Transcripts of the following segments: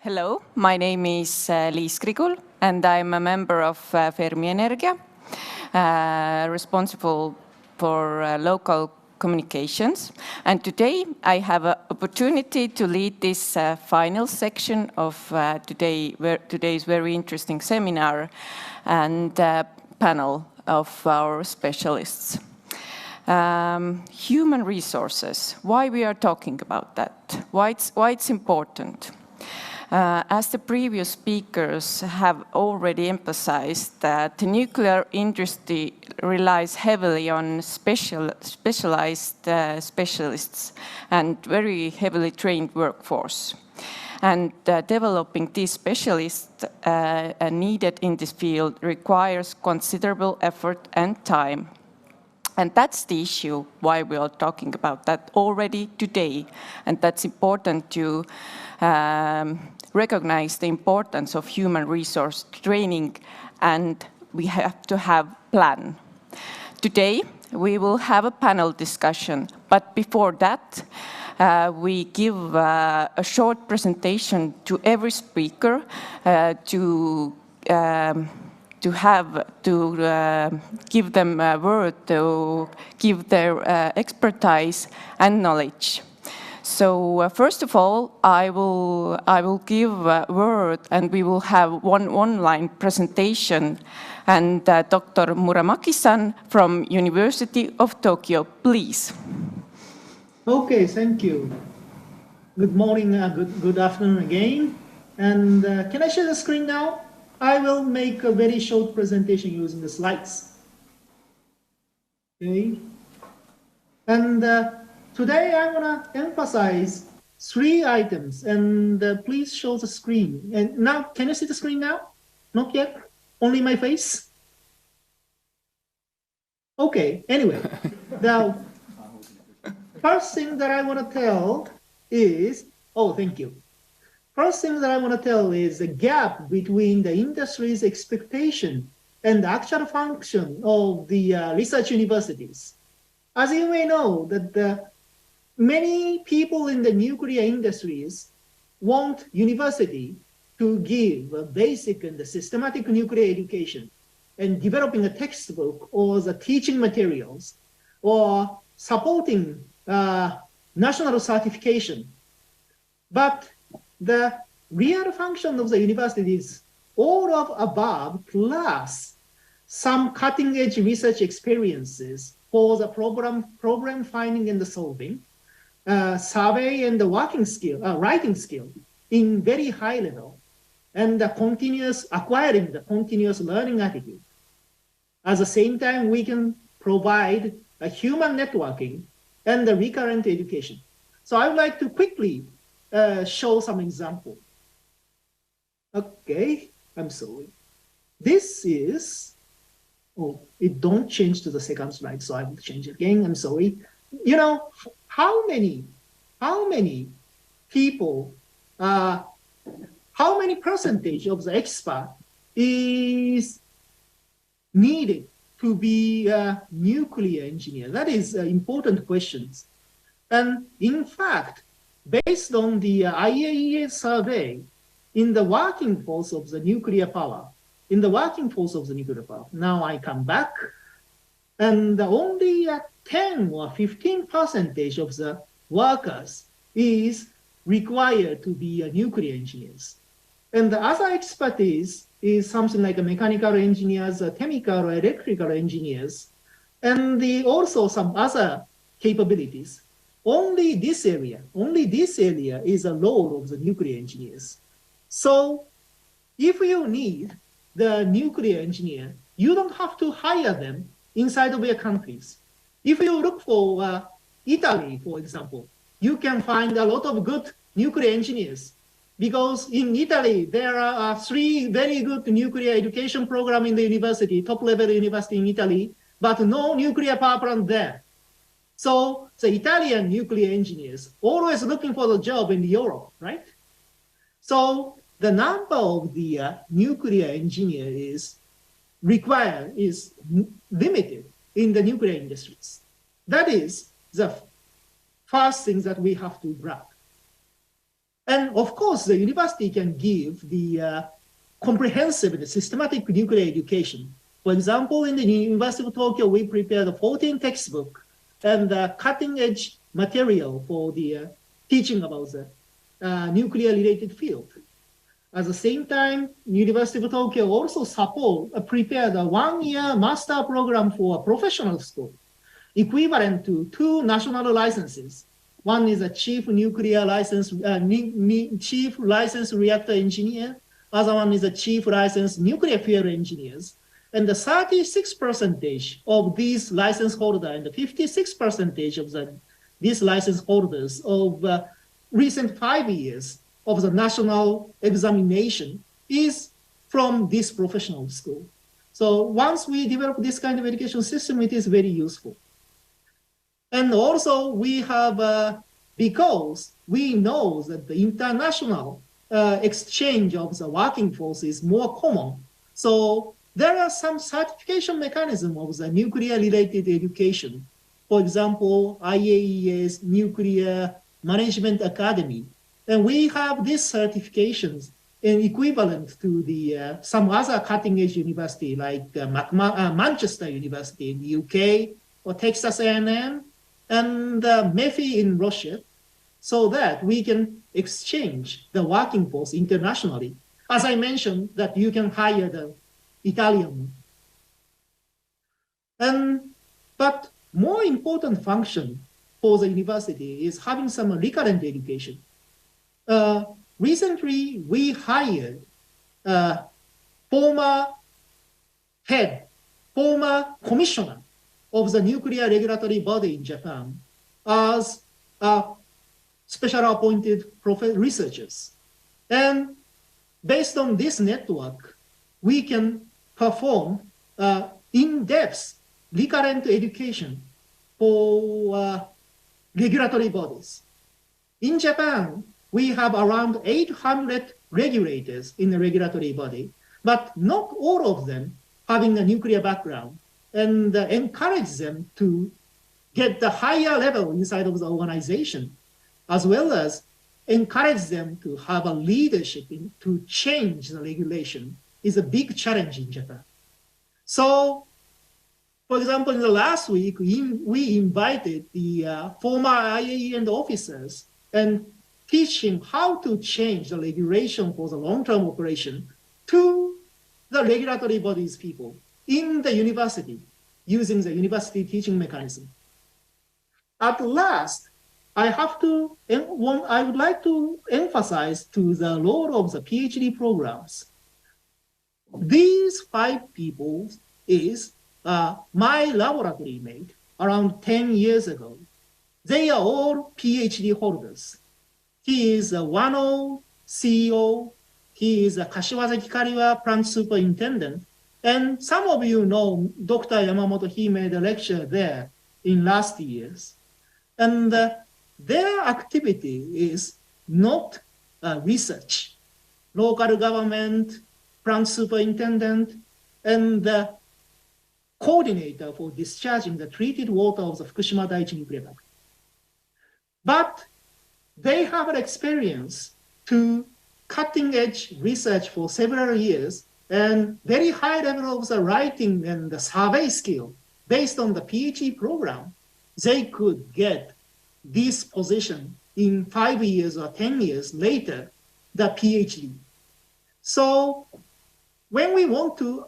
Hello, my name is Liis Grigul, and I'm a member of Fermi Energia, responsible for local communications. And today I have an opportunity to lead this final section of today's very interesting seminar and panel of our specialists. Human resources, why we are talking about that, why it's important. As the previous speakers have already emphasized, that the nuclear industry relies heavily on specialized specialists and very heavily trained workforce. And developing these specialists needed in this field requires considerable effort and time. And that's the issue why we are talking about that already today. And that's important to recognize the importance of human resource training, and we have to have a plan. Today, we will have a panel discussion, but before that, we give a short presentation to every speaker to give them a word to give their expertise and knowledge. So first of all, I will give a word, and we will have one online presentation. And Dr. Muramaki-san from University of Tokyo, please. Okay, thank you. Good morning, good afternoon again. And can I share the screen now? I will make a very short presentation using the slides. Okay. And today I want to emphasize 3 items, and please show the screen. And now, can you see the screen now? Not yet? Only my face? Okay, anyway. The first thing that I want to tell is, thank you. First thing that I want to tell is the gap between the industry's expectation and the actual function of the research universities. As you may know, that many people in the nuclear industries want university to give a basic and systematic nuclear education, and developing a textbook or the teaching materials or supporting national certification. But the real function of the university is all of above plus some cutting-edge research experiences for the problem finding and the solving, survey and the writing skill in very high level, and acquiring the continuous learning attitude. At the same time, we can provide a human networking and the recurrent education. So I would like to quickly show some example. Okay, I'm sorry. This is, it don't change to the second slide, so I will change it again. I'm sorry. You know, how many people, how many percentage of the expert is needed to be a nuclear engineer? That is important questions. And in fact, based on the IAEA survey, in the working force of the nuclear power, now I come back, and only 10 or 15% of the workers is required to be nuclear engineers. And the other expertise is something like mechanical engineers, chemical or electrical engineers, and also some other capabilities. Only this area is a role of the nuclear engineers. So if you need the nuclear engineer, you don't have to hire them inside of your countries. If you look for Italy, for example, you can find a lot of good nuclear engineers, because in Italy, there are 3 very good nuclear education programs in the university, top-level university in Italy, but no nuclear power plant there. So the Italian nuclear engineers always looking for the job in Europe, right? So the number of the nuclear engineers required is limited in the nuclear industries. That is the first thing that we have to grab. And of course, the university can give the comprehensive and systematic nuclear education. For example, in the University of Tokyo, we prepared 14 textbooks and cutting-edge material for the teaching about the nuclear-related field. At the same time, University of Tokyo also prepared a one-year master program for a professional school, equivalent to 2 national licenses. One is a chief licensed reactor engineer. Other one is a chief licensed nuclear fuel engineers. And the 36% of these license holders and the 56% of these license holders of recent 5 years of the national examination is from this professional school. So once we develop this kind of education system, it is very useful. And also we have, because we know that the international exchange of the working force is more common. So there are some certification mechanism of the nuclear-related education. For example, IAEA's Nuclear Management Academy. And we have these certifications in equivalent to the some other cutting-edge university like Manchester University in the UK or Texas A&M and MEFI in Russia, so that we can exchange the working force internationally. As I mentioned, that you can hire the Italian. But more important function for the university is having some recurrent education. Recently, we hired former commissioner of the nuclear regulatory body in Japan as special appointed researchers. And based on this network, we can perform in-depth recurrent education for regulatory bodies. In Japan, we have around 800 regulators in the regulatory body, but not all of them having a nuclear background, and encourage them to get the higher level inside of the organization, as well as encourage them to have a leadership to change the regulation is a big challenge in Japan. So, for example, in the last week, we invited the former IAEA and officers and teaching how to change the regulation for the long-term operation to the regulatory bodies people in the university using the university teaching mechanism. At last, I would like to emphasize to the role of the PhD programs. These 5 people is my laboratory mate around 10 years ago. They are all PhD holders. He is a Wano CEO. He is a Kashiwazaki Kariwa plant superintendent. And some of you know Dr. Yamamoto. He made a lecture there in last years. And their activity is not research. Local government, plant superintendent, and the coordinator for discharging the treated water of the Fukushima Daiichi nuclear plant. But they have an experience to cutting-edge research for several years and very high level of the writing and the survey skill. Based on the PhD program, they could get this position in 5 years or 10 years later, the PhD. So when we want to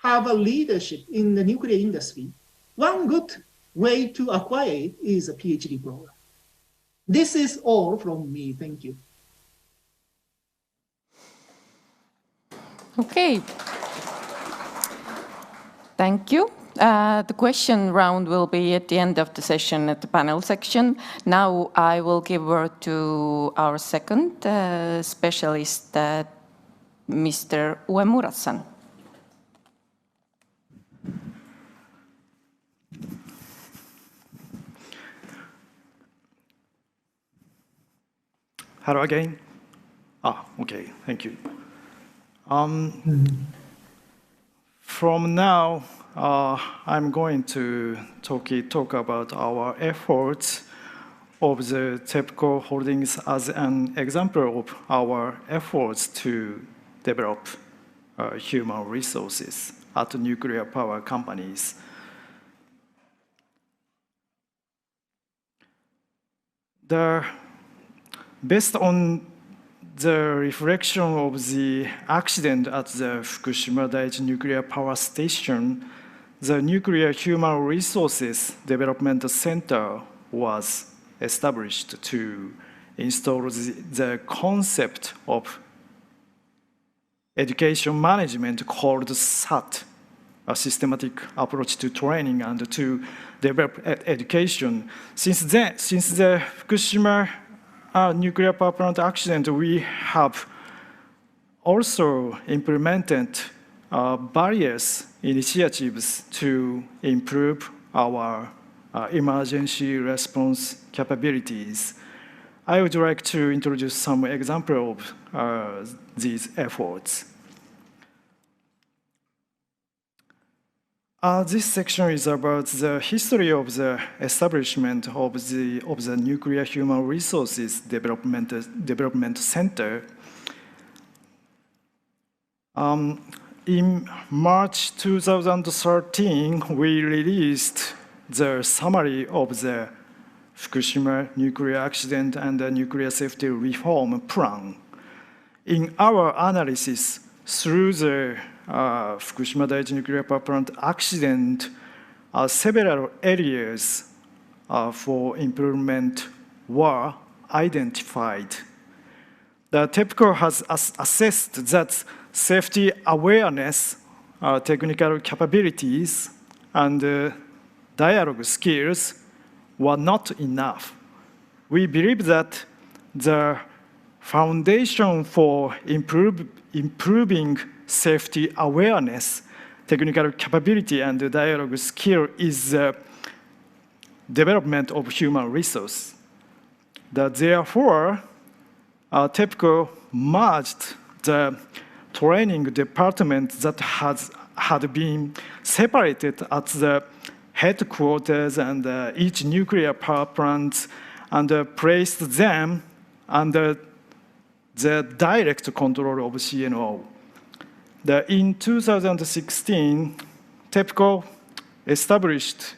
have a leadership in the nuclear industry, one good way to acquire it is a PhD program. This is all from me. Thank you. Okay. Thank you. The question round will be at the end of the session at the panel section. Now I will give word to our second specialist, Mr. UEMURA-san. Hello again. Okay, thank you. From now, I'm going to talk about our efforts of the TEPCO Holdings as an example of our efforts to develop human resources at nuclear power companies. Based on the reflection of the accident at the Fukushima Daiichi Nuclear Power Station, the Nuclear Human Resources Development Center was established to install the concept of education management called SAT, a systematic approach to training and to develop education. Since the Fukushima nuclear power plant accident, we have also implemented various initiatives to improve our emergency response capabilities. I would like to introduce some examples of these efforts. This section is about the history of the establishment of the Nuclear Human Resources Development Center. In March 2013, we released the summary of the Fukushima nuclear accident and the nuclear safety reform plan. In our analysis, through the Fukushima Daiichi nuclear power plant accident, several areas for improvement were identified. The TEPCO has assessed that safety awareness, technical capabilities, and dialogue skills were not enough. We believe that the foundation for improving safety awareness, technical capability, and dialogue skill is the development of human resource. Therefore, TEPCO merged the training department that had been separated at the headquarters and each nuclear power plant and placed them under the direct control of CNO. In 2016, TEPCO established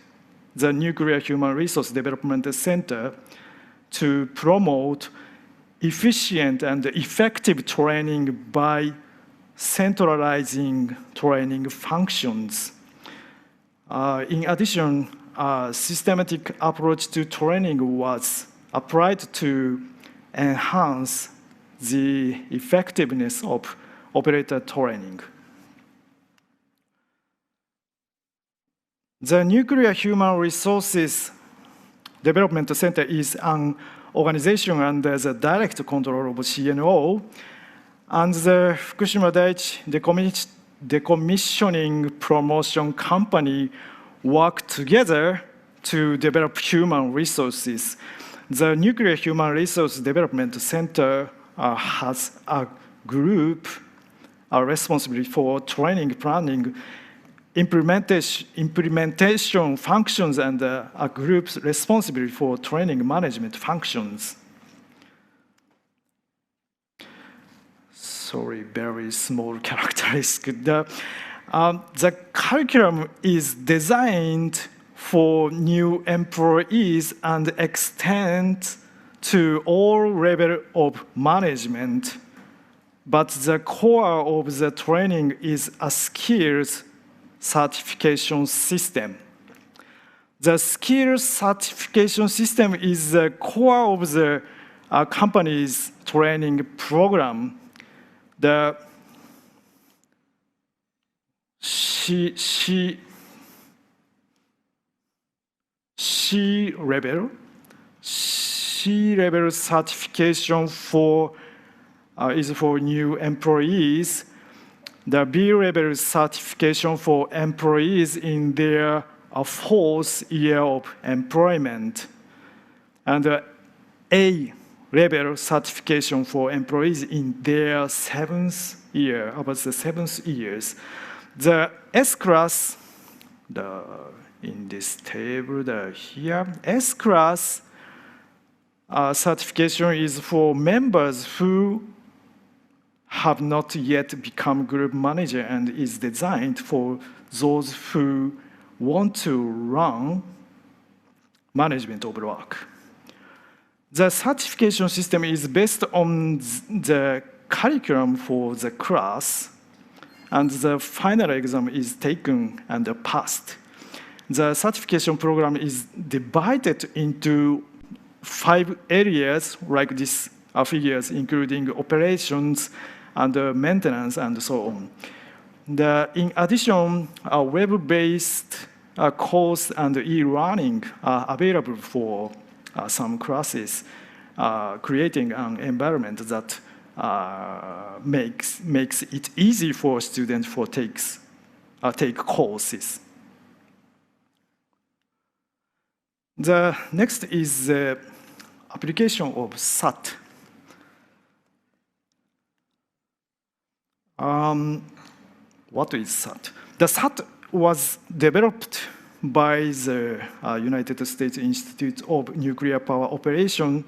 the Nuclear Human Resource Development Center to promote efficient and effective training by centralizing training functions. In addition, a systematic approach to training was applied to enhance the effectiveness of operator training. The Nuclear Human Resources Development Center is an organization under the direct control of CNO, and the Fukushima Daiichi Decommissioning Promotion Company work together to develop human resources. The Nuclear Human Resource Development Center has a group responsible for training, planning, implementation functions, and a group responsible for training management functions. Sorry, very small characteristic. The curriculum is designed for new employees and extends to all levels of management. But the core of the training is a skills certification system. The skills certification system is the core of the company's training program. The C-level certification is for new employees. The B-level certification for employees in their fourth year of employment. And the A-level certification for employees in their seventh year, about the 7th years. The S-class, in this table here, S-class certification is for members who have not yet become group manager and is designed for those who want to run management of work. The certification system is based on the curriculum for the class, and the final exam is taken and passed. The certification program is divided into 5 areas like these figures, including operations and maintenance and so on. In addition, a web-based course and e-learning are available for some classes, creating an environment that makes it easy for students to take courses. The next is the application of SAT. What is SAT? The SAT was developed by the United States Institute of Nuclear Power Operation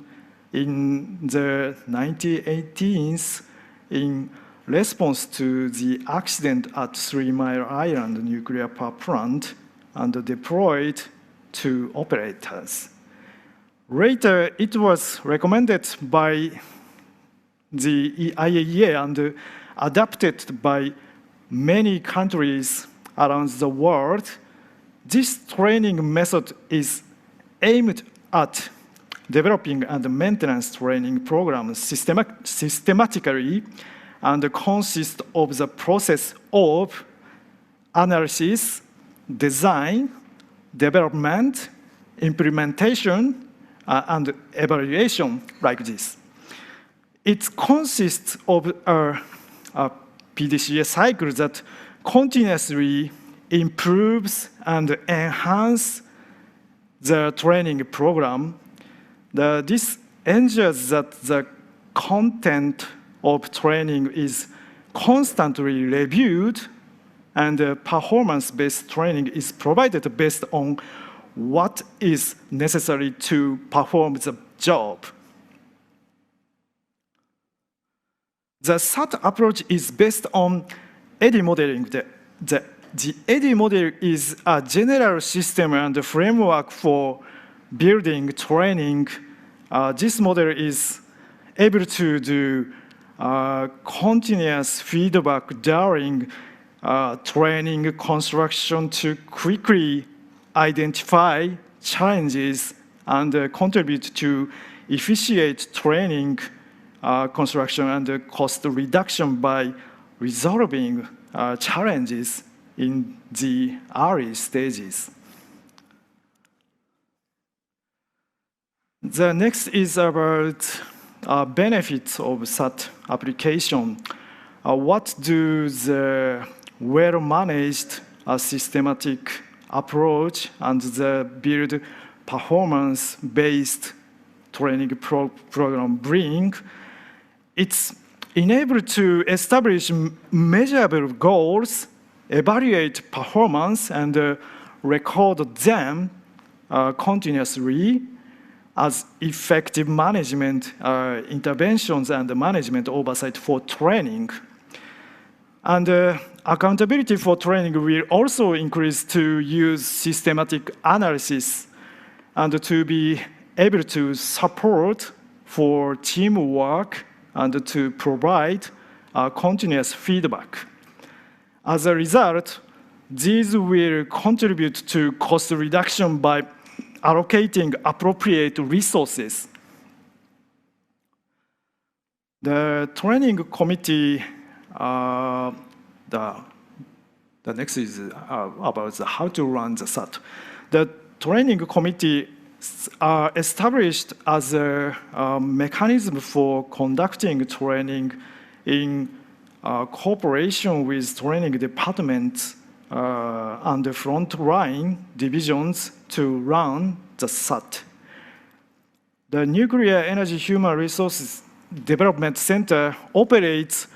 in the 1980s in response to the accident at 3 Mile Island nuclear power plant and deployed to operators. Later, it was recommended by the IAEA and adopted by many countries around the world. This training method is aimed at developing and maintenance training programs systematically and consists of the process of analysis, design, development, implementation, and evaluation like this. It consists of a PDCA cycle that continuously improves and enhances the training program. This ensures that the content of training is constantly reviewed and performance-based training is provided based on what is necessary to perform the job. The SAT approach is based on eddy modeling. The eddy model is a general system and framework for building training. This model is able to do continuous feedback during training construction to quickly identify challenges and contribute to efficient training construction and cost reduction by resolving challenges in the early stages. The next is about benefits of SAT application. What do the well-managed systematic approach and the build performance-based training program bring? It's enabled to establish measurable goals, evaluate performance, and record them continuously as effective management interventions and management oversight for training. And accountability for training will also increase to use systematic analysis and to be able to support for teamwork and to provide continuous feedback. As a result, these will contribute to cost reduction by allocating appropriate resources. The training committee, the next is about how to run the SAT. The training committee are established as a mechanism for conducting training in cooperation with training departments and the frontline divisions to run the SAT. The Nuclear Energy Human Resources Development Center operates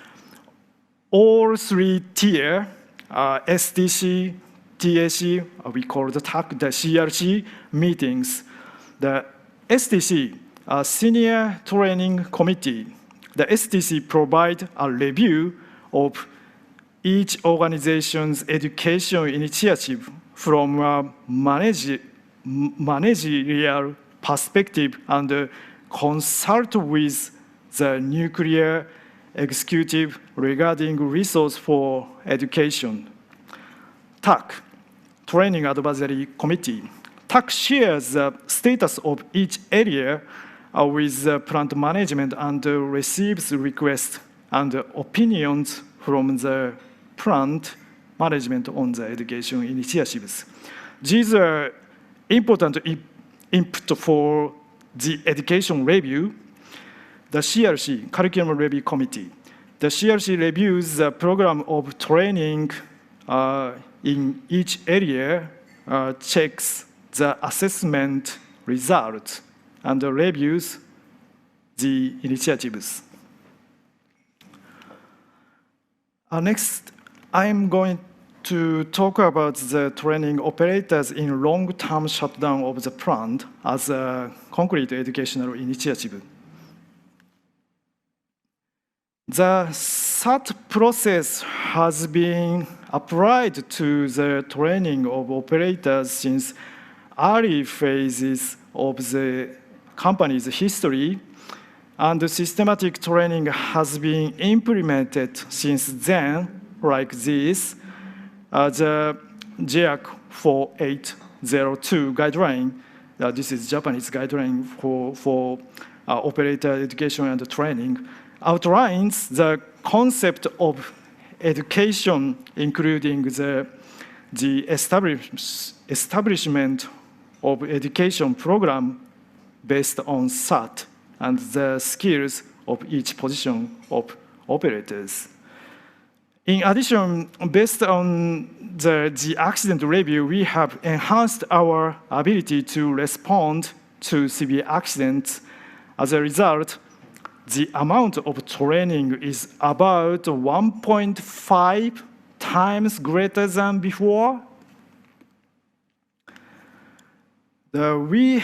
all 3 tier, STC, TAC, we call the TAC, the CRC meetings. The STC Senior Training Committee. The STC provides a review of each organization's education initiative from a managerial perspective and consult with the nuclear executive regarding resource for education. TAC, Training Advisory Committee. TAC shares the status of each area with plant management and receives requests and opinions from the plant management on the education initiatives. These are important input for the education review. The CRC, Curriculum Review Committee. The CRC reviews the program of training in each area, checks the assessment results, and reviews the initiatives. Next, I'm going to talk about the training operators in long-term shutdown of the plant as a concrete educational initiative. The SAT process has been applied to the training of operators since early phases of the company's history, and the systematic training has been implemented since then, like this. The JAC 4802 guideline, this is Japanese guideline for operator education and training, outlines the concept of education, including the establishment of education program based on SAT and the skills of each position of operators. In addition, based on the accident review, we have enhanced our ability to respond to severe accidents. As a result, the amount of training is about 1.5 times greater than before. We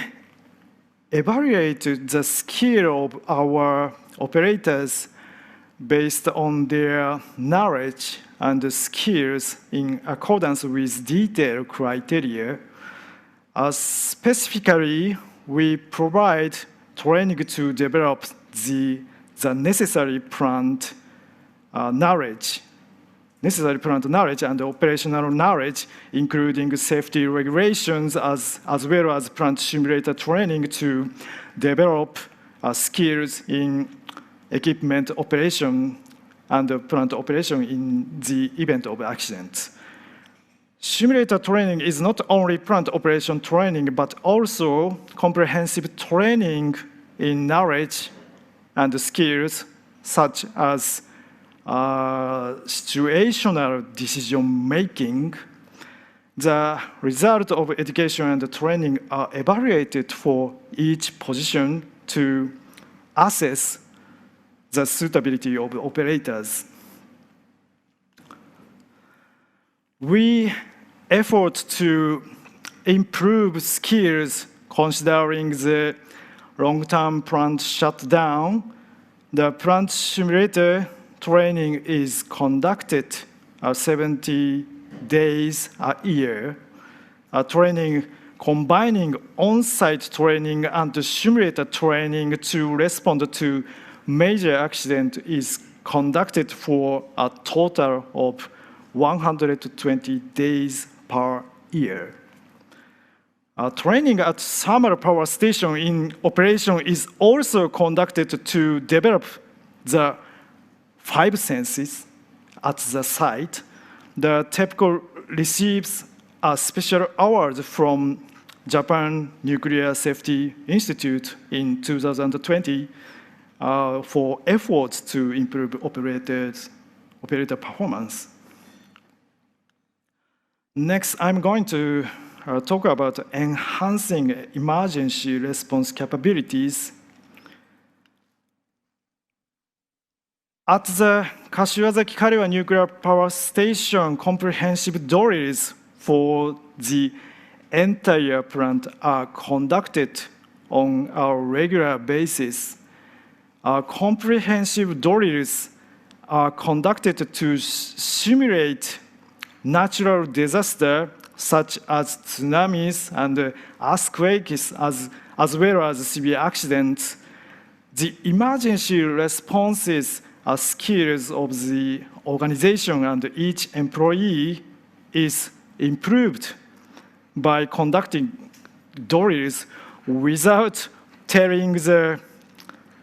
evaluated the skill of our operators based on their knowledge and skills in accordance with detailed criteria. Specifically, we provide training to develop the necessary plant knowledge and operational knowledge, including safety regulations, as well as plant simulator training to develop skills in equipment operation and plant operation in the event of accidents. Simulator training is not only plant operation training, but also comprehensive training in knowledge and skills such as situational decision-making. The result of education and training are evaluated for each position to assess the suitability of operators. We effort to improve skills considering the long-term plant shutdown. The plant simulator training is conducted 70 days a year. Training combining on-site training and simulator training to respond to major accident is conducted for a total of 120 days per year. Training at thermal power station in operation is also conducted to develop the 5 senses at the site. The TEPCO receives a special award from Japan Nuclear Safety Institute in 2020 for efforts to improve operator performance. Next, I'm going to talk about enhancing emergency response capabilities. At the Kashiwazaki-Kariwa Nuclear Power Station, comprehensive drills for the entire plant are conducted on a regular basis. Comprehensive drills are conducted to simulate natural disasters such as tsunamis and earthquakes, as well as severe accidents. The emergency responses are skills of the organization, and each employee is improved by conducting drills without telling the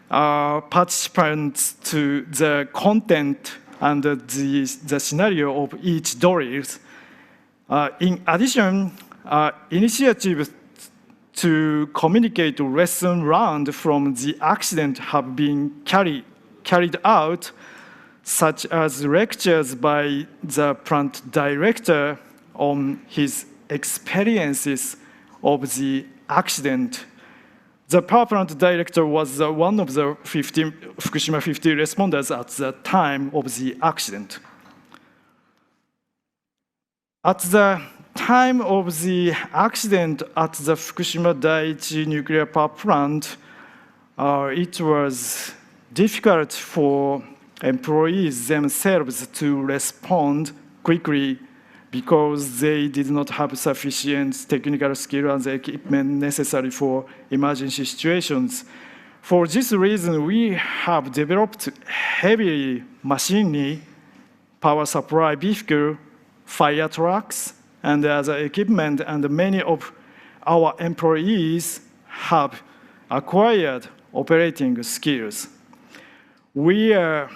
participants to the content and the scenario of each drill. In addition, initiatives to communicate lesson learned from the accident have been carried out, such as lectures by the plant director on his experiences of the accident. The power plant director was one of the Fukushima 50 responders at the time of the accident. At the time of the accident at the Fukushima Daiichi nuclear power plant, it was difficult for employees themselves to respond quickly because they did not have sufficient technical skill and the equipment necessary for emergency situations. For this reason, we have developed heavy machinery, power supply vehicle, fire trucks, and other equipment, and many of our employees have acquired operating skills. We are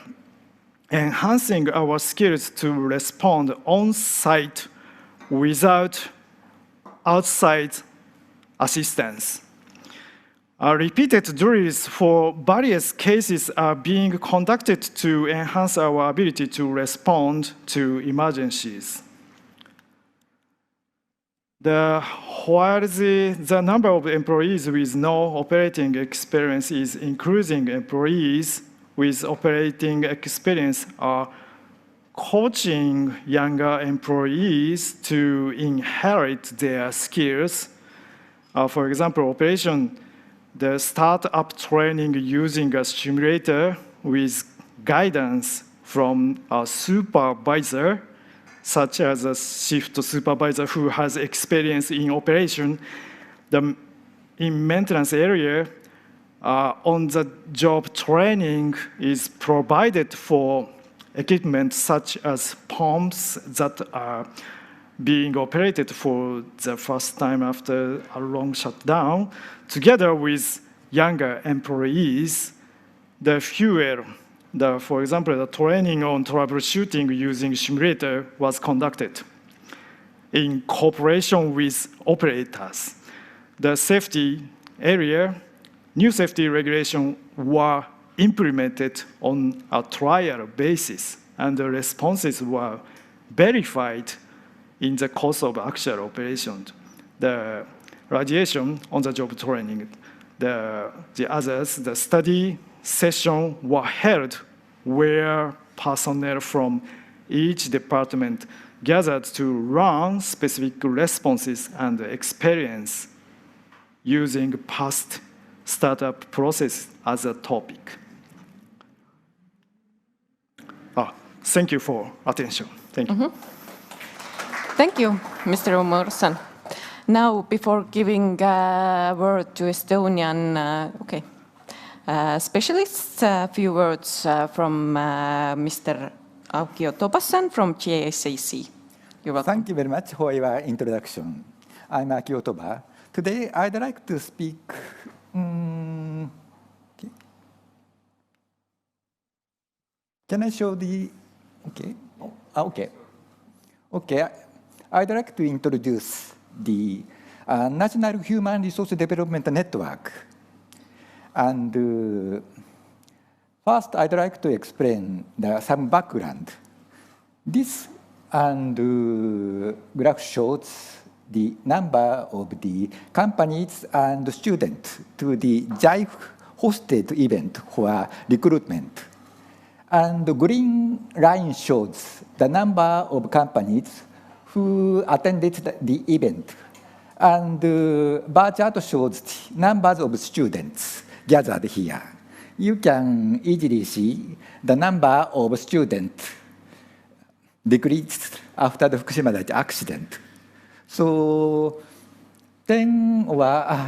enhancing our skills to respond on-site without outside assistance. Repeated drills for various cases are being conducted to enhance our ability to respond to emergencies. While the number of employees with no operating experience is increasing, employees with operating experience are coaching younger employees to inherit their skills. For example, the startup training using a simulator with guidance from a supervisor, such as a shift supervisor who has experience in operation. In maintenance area, on-the-job training is provided for equipment such as pumps that are being operated for the first time after a long shutdown. Together with younger employees, the fuel, for example, the training on troubleshooting using simulator was conducted in cooperation with operators. The safety area, new safety regulations were implemented on a trial basis, and the responses were verified in the course of actual operations. The radiation on the job training, the study session were held where personnel from each department gathered to learn specific responses and experience using past startup process as a topic. Thank you for attention. Thank you. Thank you, Mr. Omursan. Now, before giving word to Estonian specialists, a few words from Mr. Akio Toba-san from GSAC. You're welcome. Thank you very much for your introduction. I'm Akio Toba. Today, I'd like to speak. Okay. Can I show the? Okay. Okay. Okay. I'd like to introduce the National Human Resource Development Network. And first, I'd like to explain some background. This graph shows the number of the companies and students to the JIFE-hosted event for recruitment. And the green line shows the number of companies who attended the event. And bar chart shows the numbers of students gathered here. You can easily see the number of students decreased after the Fukushima Daiichi accident. So 10 or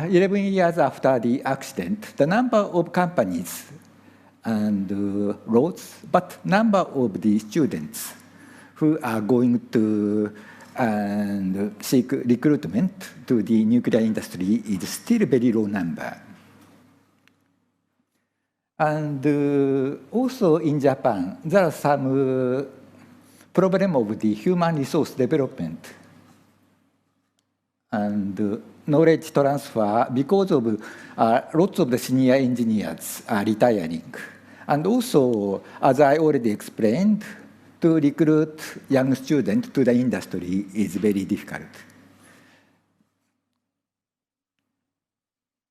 11 years after the accident, the number of companies and rose, but number of the students who are going to and seek recruitment to the nuclear industry is still a very low number. And also in Japan, there are some problem of the human resource development and knowledge transfer because of lots of the senior engineers are retiring. And also, as I already explained, to recruit young students to the industry is very difficult.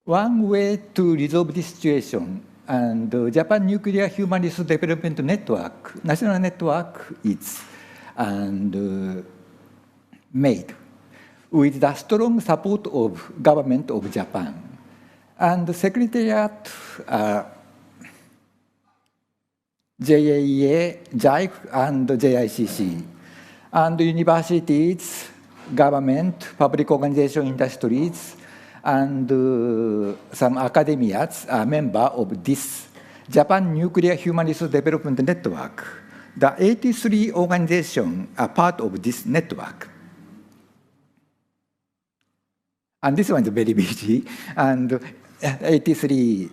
One way to resolve this situation, and Japan Nuclear Human Resource Development Network, national network, is made with the strong support of government of Japan. And the Secretariat, JAEA, JICE, and JICC, and universities, government, public organization, industries, and some academias are members of this Japan Nuclear Human Resource Development Network. The 83 organizations are part of this network. And this one is very busy, and 83.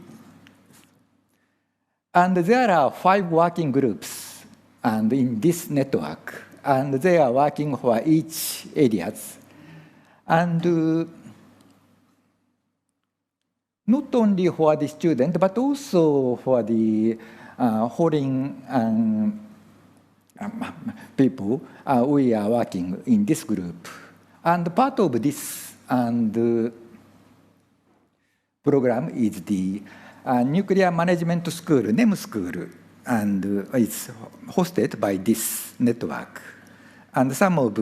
And there are 5 working groups and in this network, and they are working for each areas. And not only for the student, but also for the foreign people, we are working in this group. And part of this program is the Nuclear Management School, NEM School, and it's hosted by this network. And some of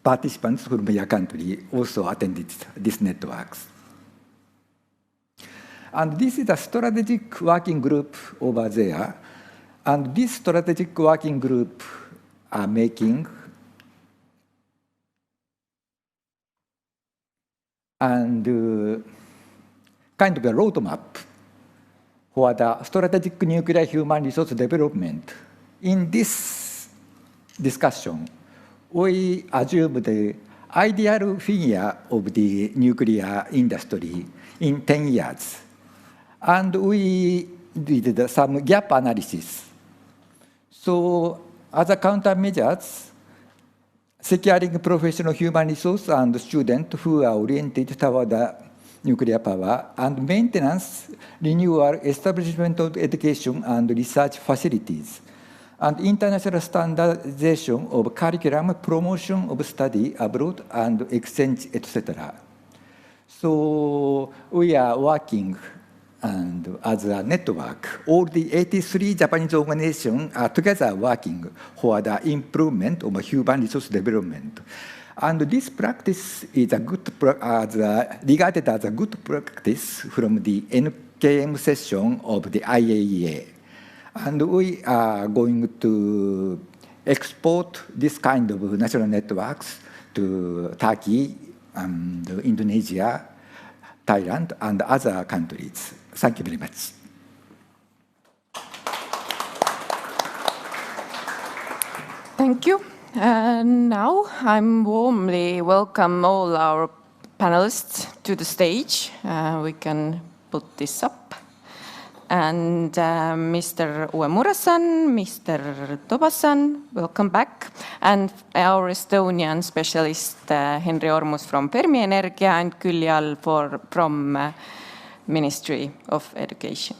participants from your country also attended these networks. And this is a strategic working group over there. And this strategic working group are making and kind of a roadmap for the strategic nuclear human resource development. In this discussion, we assume the ideal figure of the nuclear industry in 10 years. And we did some gap analysis. So as a countermeasures, securing professional human resource and students who are oriented toward the nuclear power, and maintenance, renewal, establishment of education and research facilities, and international standardization of curriculum, promotion of study abroad, and exchange, etc. So we are working and as a network, all the 83 Japanese organizations are together working for the improvement of human resource development. And this practice is a good, regarded as a good practice from the NKM session of the IAEA. And we are going to export this kind of national networks to Turkey, and Indonesia, Thailand, and other countries. Thank you very much. Thank you. Now I'm warmly welcome all our panelists to the stage. We can put this up. And Mr. UEMURA-san, Mr. TOBA-san, welcome back. And our Estonian specialist, Henri Ormus from Fermi Energia, and Külli All from Ministry of Education.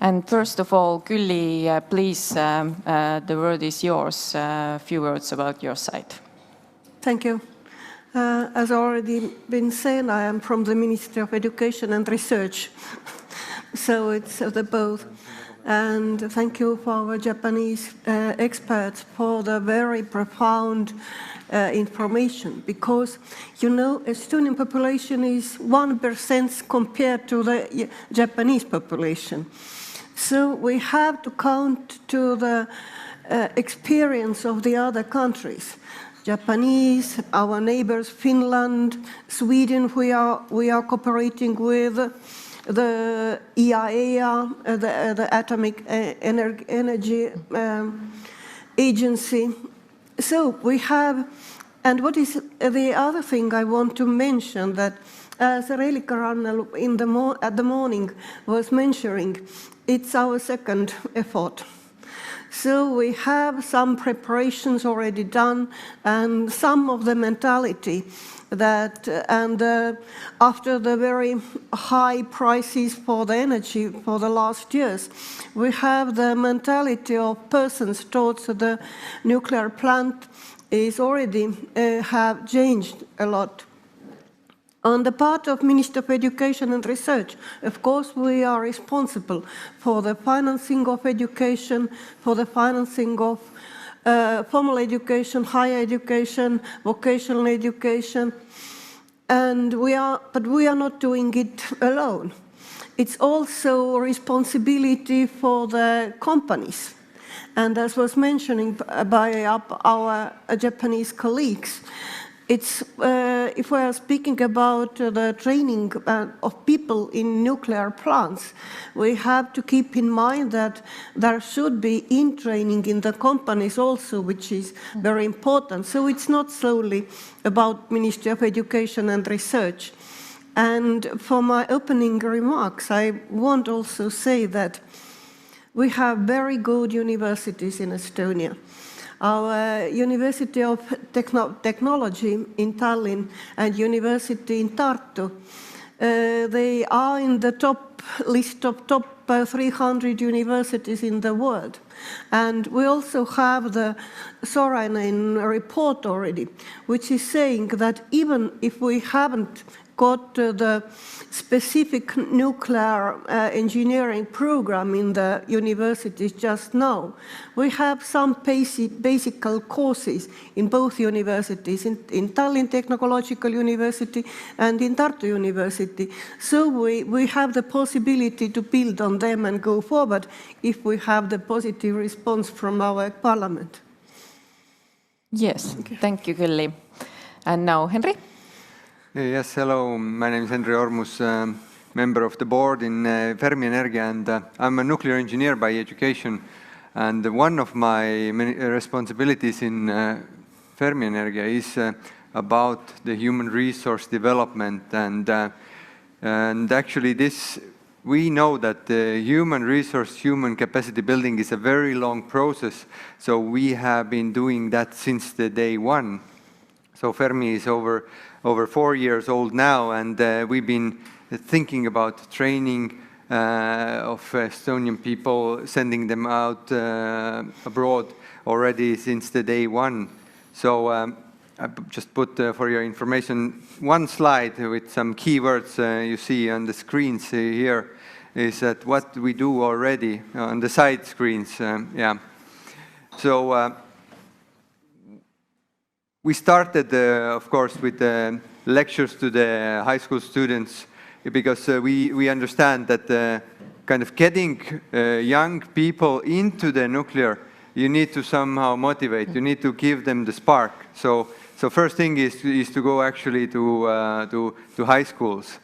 And first of all, Külli, please, the word is yours. A few words about your side. Thank you. As already been said, I am from the Ministry of Education and Research. So it's the both. And thank you for our Japanese experts for the very profound information, because, you know, Estonian population is 1% compared to the Japanese population. So we have to count to the experience of the other countries. Japanese, our neighbors, Finland, Sweden, we are cooperating with the IAEA, the Atomic Energy Agency. So we have, and what is the other thing I want to mention, that as Reelika Rannel at the morning was mentioning, it's our second effort. So we have some preparations already done, and some of the mentality that, after the very high prices for the energy for the last years, we have the mentality of persons towards the nuclear plant is already have changed a lot. On the part of Ministry of Education and Research, of course, we are responsible for the financing of education, for the financing of formal education, higher education, vocational education, but we are not doing it alone. It's also a responsibility for the companies. And as was mentioning by our Japanese colleagues, it's, if we are speaking about the training of people in nuclear plants, we have to keep in mind that there should be in-training in the companies also, which is very important. So it's not solely about Ministry of Education and Research. And for my opening remarks, I want also say that we have very good universities in Estonia. Our University of Technology in Tallinn and University in Tartu, they are in the list of top 300 universities in the world. And we also have the Sorainen report already, which is saying that even if we haven't got the specific nuclear engineering program in the universities just now, we have some basic courses in both universities, in Tallinn Technological University and in Tartu University. So we have the possibility to build on them and go forward if we have the positive response from our parliament. Yes, thank you, Kelly. And now, Henry? Yes, hello. My name is Henry ORMUS, member of the board in Fermi Energia, and I'm a nuclear engineer by education. And one of my responsibilities in Fermi Energia is about the human resource development. And actually this, we know that human resource, human capacity building is a very long process. So we have been doing that since the day one. So Fermi is over 4 years old now, and we've been thinking about training of Estonian people, sending them out abroad already since the day one. So I just put for your information one slide with some keywords you see on the screens here, is that what we do already on the side screens. Yeah. So we started, of course, with lectures to the high school students, because we understand that kind of getting young people into the nuclear, you need to somehow motivate, you need to give them the spark. So first thing is to go actually to high schools.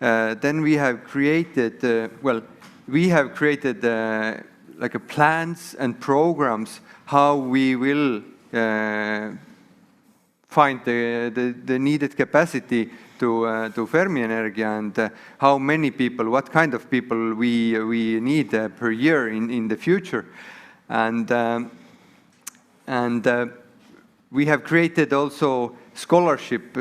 Then we have created, like a plans and programs how we will find the needed capacity to Fermi Energia, and how many people, what kind of people we need per year in the future. And we have created also scholarship.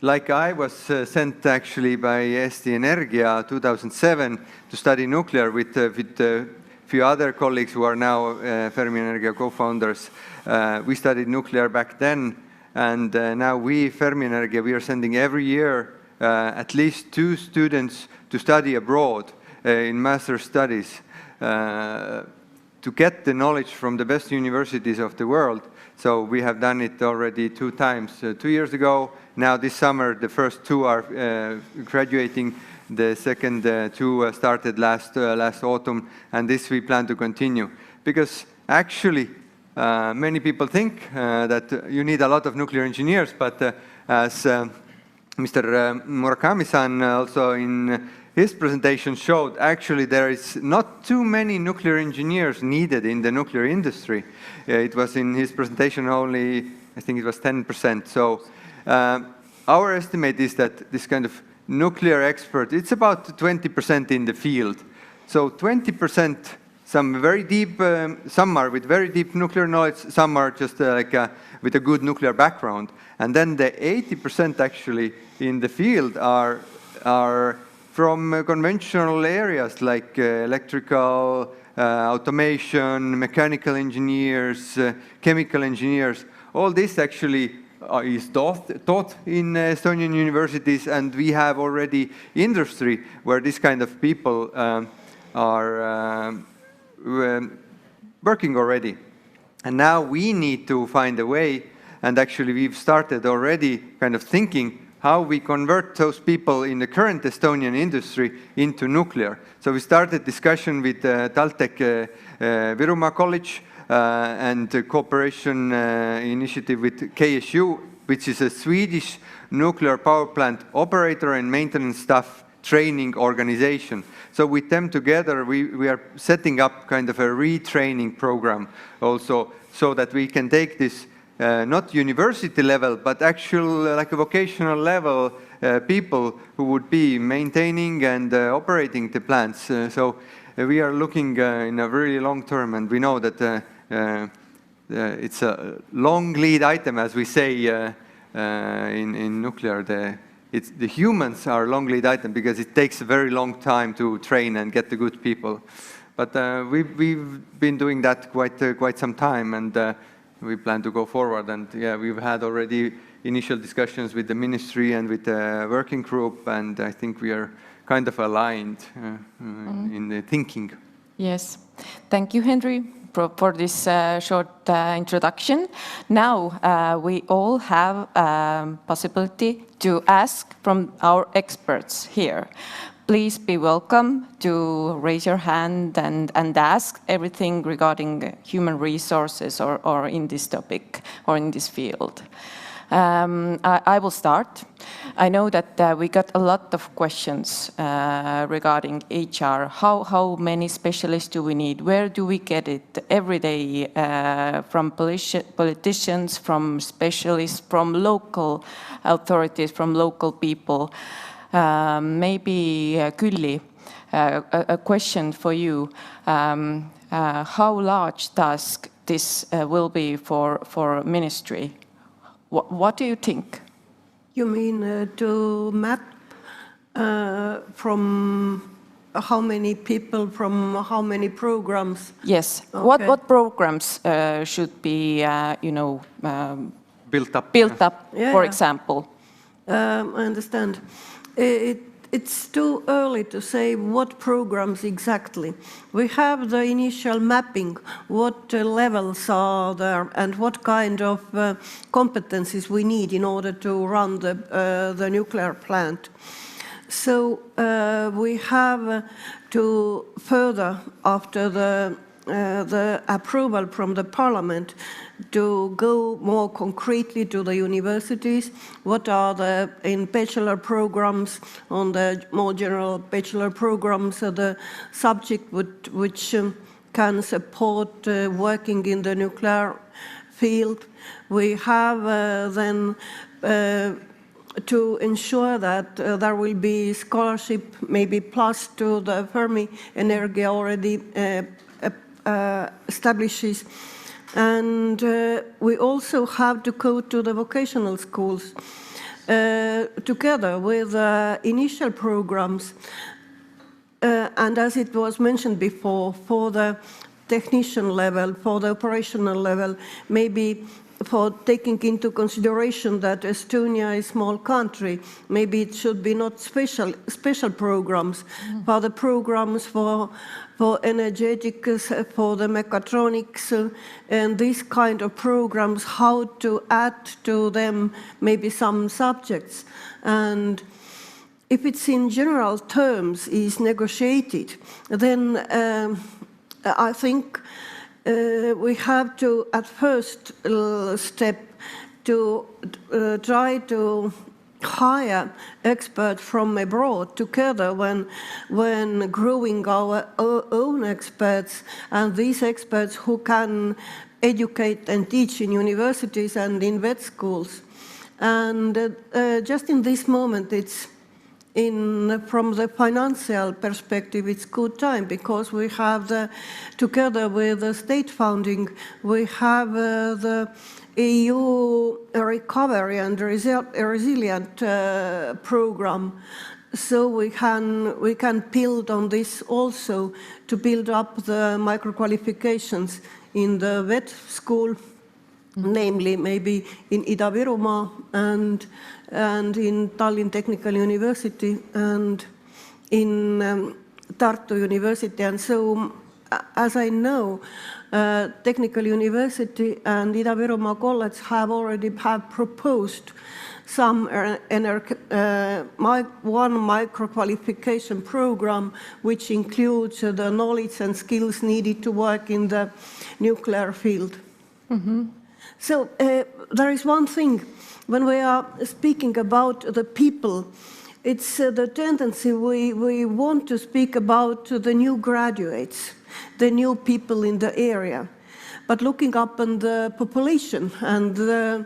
Like I was sent actually by Eesti Energia 2007 to study nuclear with a few other colleagues who are now Fermi Energia co-founders. We studied nuclear back then. And now we, Fermi Energia, we are sending every year at least 2 students to study abroad in master's studies to get the knowledge from the best universities of the world. So we have done it already 2 times, 2 years ago. Now this summer, the first 2 are graduating. The second 2 started last autumn, and this we plan to continue. Because actually, many people think that you need a lot of nuclear engineers, but as Mr. Murakami-san also in his presentation showed, actually there is not too many nuclear engineers needed in the nuclear industry. It was in his presentation only, I think it was 10%. So our estimate is that this kind of nuclear expert, it's about 20% in the field. So 20%, some very deep, some are with very deep nuclear knowledge, some are just with a good nuclear background. And then the 80% actually in the field are from conventional areas like electrical, automation, mechanical engineers, chemical engineers. All this actually is taught in Estonian universities, and we have already industry where this kind of people are working already. And now we need to find a way, and actually we've started already kind of thinking how we convert those people in the current Estonian industry into nuclear. So we started discussion with TalTech Virumaa College and a cooperation initiative with KSU, which is a Swedish nuclear power plant operator and maintenance staff training organization. So with them together, we are setting up kind of a retraining program also, so that we can take this not university level, but actual like a vocational level people who would be maintaining and operating the plants. So we are looking in a really long term, and we know that it's a long lead item, as we say in nuclear. The humans are long lead item because it takes a very long time to train and get the good people. But we've been doing that quite some time, and we plan to go forward. And yeah, we've had already initial discussions with the ministry and with the working group, and I think we are kind of aligned in the thinking. Yes, thank you, Henry, for this short introduction. Now we all have possibility to ask from our experts here. Please be welcome to raise your hand and ask everything regarding human resources or in this topic or in this field. I will start. I know that we got a lot of questions regarding HR. How many specialists do we need? Where do we get it every day? From politicians, from specialists, from local authorities, from local people. Maybe Külli, a question for you. How large task this will be for ministry? What do you think? You mean to map from how many people, from how many programs? Yes. Okay. What programs should be, Built up. Yeah, for example? I understand. It's too early to say what programs exactly. We have the initial mapping, what levels are there and what kind of competencies we need in order to run the nuclear plant. So we have to further, after the approval from the parliament, to go more concretely to the universities. What are the, in bachelor programs, on the more general bachelor programs, the subject which can support working in the nuclear field. We have then to ensure that there will be scholarship, maybe plus to the Fermi Energy already establishes. And we also have to go to the vocational schools together with initial programs. And as it was mentioned before, for the technician level, for the operational level, maybe for taking into consideration that Estonia is a small country, maybe it should be not special programs, but the programs for energetics, for the mechatronics, and these kind of programs, how to add to them maybe some subjects. And if it's in general terms is negotiated, then I think we have to, at first step, to try to hire experts from abroad together when growing our own experts, and these experts who can educate and teach in universities and in vet schools. And just in this moment, it's from the financial perspective, it's good time because we have together with the state funding, we have the EU recovery and resilient program. So we can build on this also to build up the micro qualifications in the vet school, namely maybe in Ida-Virumaa and in Tallinn Technical University and in Tartu University. And so, as I know, Technical University and Ida-Virumaa College have already proposed some one micro-qualification program which includes the knowledge and skills needed to work in the nuclear field. Mm-hmm. So there is one thing, when we are speaking about the people, it's the tendency we want to speak about the new graduates, the new people in the area. But looking up on the population and the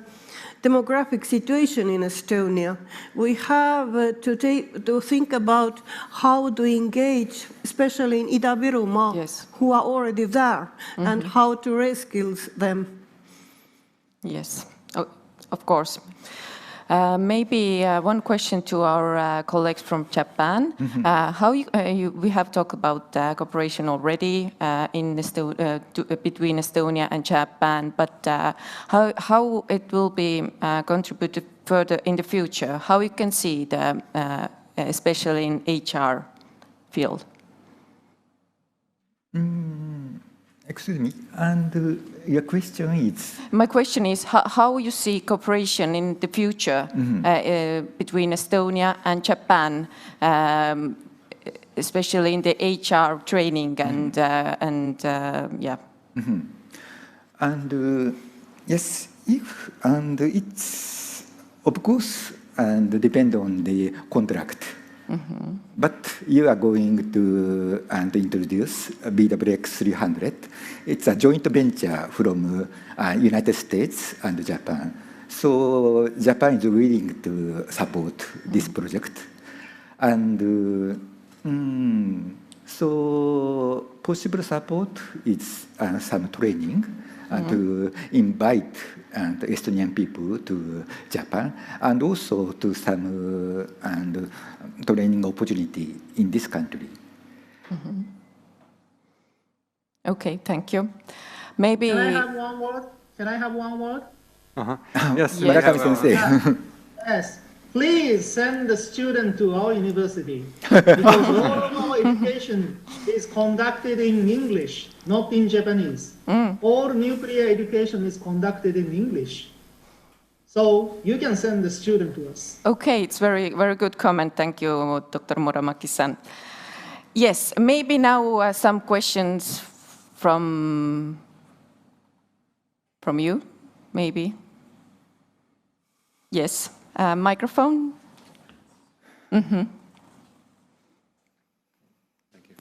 demographic situation in Estonia, we have to think about how to engage, especially in Ida-Virumaa, yes, who are already there, mm-hmm, and how to reskill them. Yes, of course. Maybe one question to our colleagues from Japan. Mm-hmm. How we have talked about cooperation already between Estonia and Japan, but how it will be contributed further in the future? How you can see especially in HR field? Excuse me, and your question is? My question is how you see cooperation in the future, mm-hmm, between Estonia and Japan, especially in the HR training and mm-hmm, yeah. Mm-hmm. And yes, it's of course and depend on the contract. Mm-hmm. But you are going to introduce BWX 300. It's a joint venture from United States and Japan. So Japan is willing to support this project. And so possible support is some training, mm-hmm, to invite Estonian people to Japan, and also to some training opportunity in this country. Mm-hmm. Okay, thank you. Maybe. Can I have one word? Can I have one word? Uh-huh. Yes, Murakami sensei. Yeah. Yes. Please send the student to our university because all of our education is conducted in English, not in Japanese. Mm. All nuclear education is conducted in English. So you can send the student to us. Okay, it's very, very good comment. Thank you, Dr. Muramaki-san. Yes, maybe now some questions from you, maybe. Yes. Microphone. Mm-hmm. Thank you.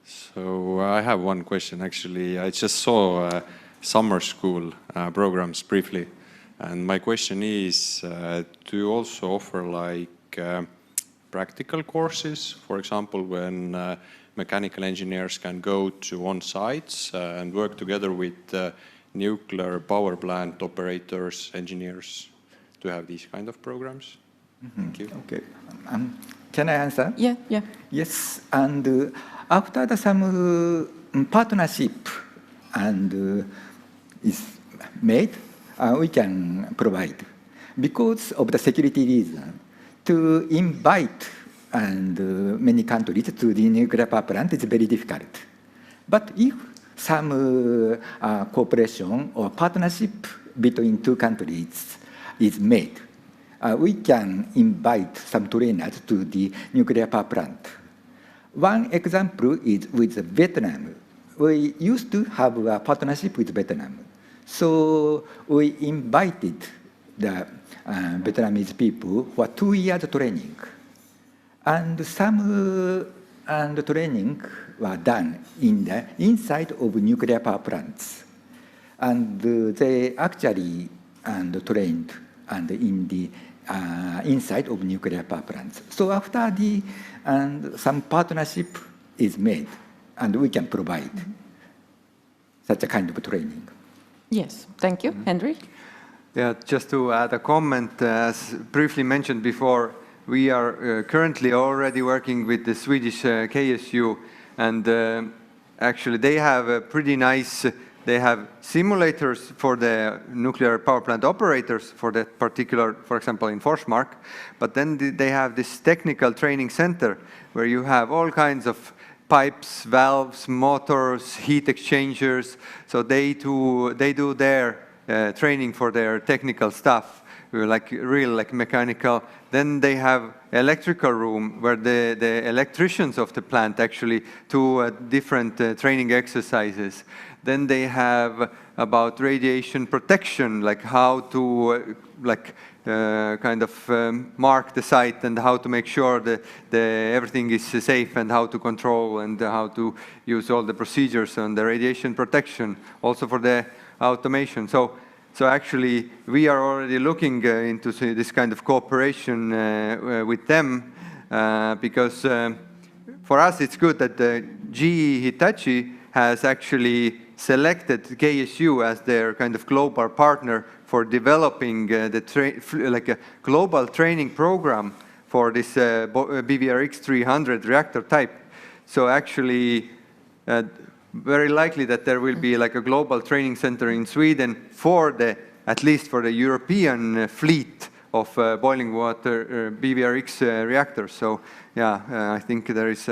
So I have one question. Actually, I just saw summer school programs briefly, and my question is: do you also offer like practical courses? For example, when mechanical engineers can go to on-sites and work together with nuclear power plant operators, engineers, to have these kind of programs? Mm-hmm. Thank you. Okay. Can I answer? Yeah. Yes, and after some partnership and is made, we can provide. Because of the security reason, to invite many countries to the nuclear power plant is very difficult. But if some cooperation or partnership between two countries is made, we can invite some trainers to the nuclear power plant. One example is with Vietnam. We used to have a partnership with Vietnam. So we invited the Vietnamese people for 2 years training. And some training were done in the inside of nuclear power plants. And they actually trained in the inside of nuclear power plants. So after some partnership is made, and we can provide such a kind of training. Yes, thank you. Henry? Yeah, just to add a comment, as briefly mentioned before, we are currently already working with the Swedish KSU, and actually they have a pretty nice, they have simulators for the nuclear power plant operators for that particular, for example, in Forsmark, but then they have this technical training center where you have all kinds of pipes, valves, motors, heat exchangers, so they do their training for their technical stuff, like mechanical. Then they have electrical room where the electricians of the plant actually do different training exercises. Then they have about radiation protection, like how to mark the site and how to make sure that everything is safe and how to control and how to use all the procedures on the radiation protection, also for the automation. So actually, we are already looking into this kind of cooperation with them because for us it's good that GE Hitachi has actually selected KSU as their kind of global partner for developing a global training program for this BVRX 300 reactor type. So actually, very likely that there will be like a global training center in Sweden for at least for the European fleet of boiling water BVRX reactors. So yeah, I think there is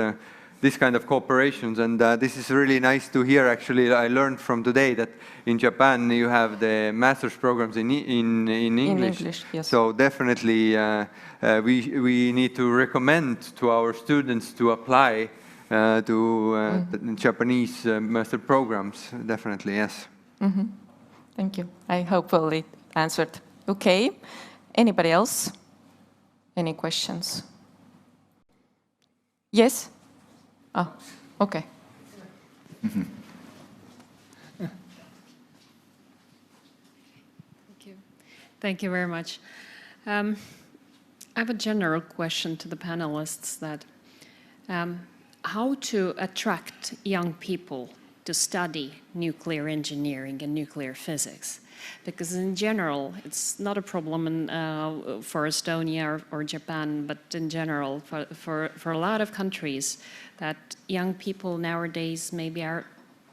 this kind of cooperations, and this is really nice to hear. Actually, I learned from today that in Japan you have the master's programs in English. In English, yes. So definitely we need to recommend to our students to apply to the Japanese master programs. Definitely, yes. Thank you. I hopefully answered. Okay. Anybody else? Any questions? Yes? Oh, okay. Thank you. Thank you very much. I have a general question to the panelists that how to attract young people to study nuclear engineering and nuclear physics. Because in general, it's not a problem for Estonia or Japan, but in general, for a lot of countries, that young people nowadays maybe are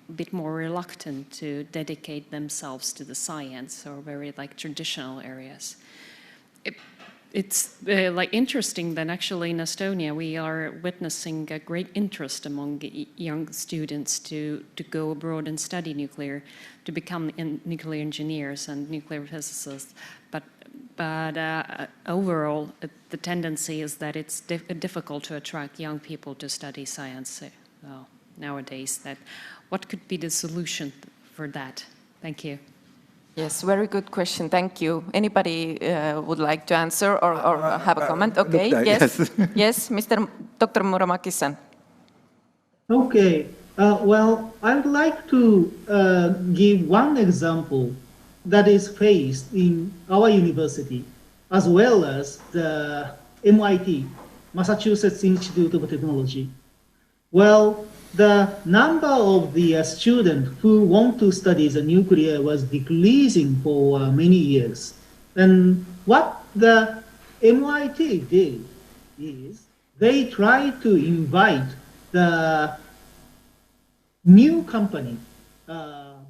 a bit more reluctant to dedicate themselves to the science or very like traditional areas. It's interesting that actually in Estonia we are witnessing a great interest among young students to go abroad and study nuclear, to become nuclear engineers and nuclear physicists. But overall, the tendency is that it's difficult to attract young people to study science nowadays. What could be the solution for that? Thank you. Yes, very good question. Thank you. Anybody would like to answer or have a comment? Okay, yes. Yes, Dr. Muramakisen. Okay. Well, I would like to give one example that is faced in our university, as well as the MIT, Massachusetts Institute of Technology. Well, the number of the students who want to study the nuclear was decreasing for many years. And what the MIT did is they tried to invite the new company,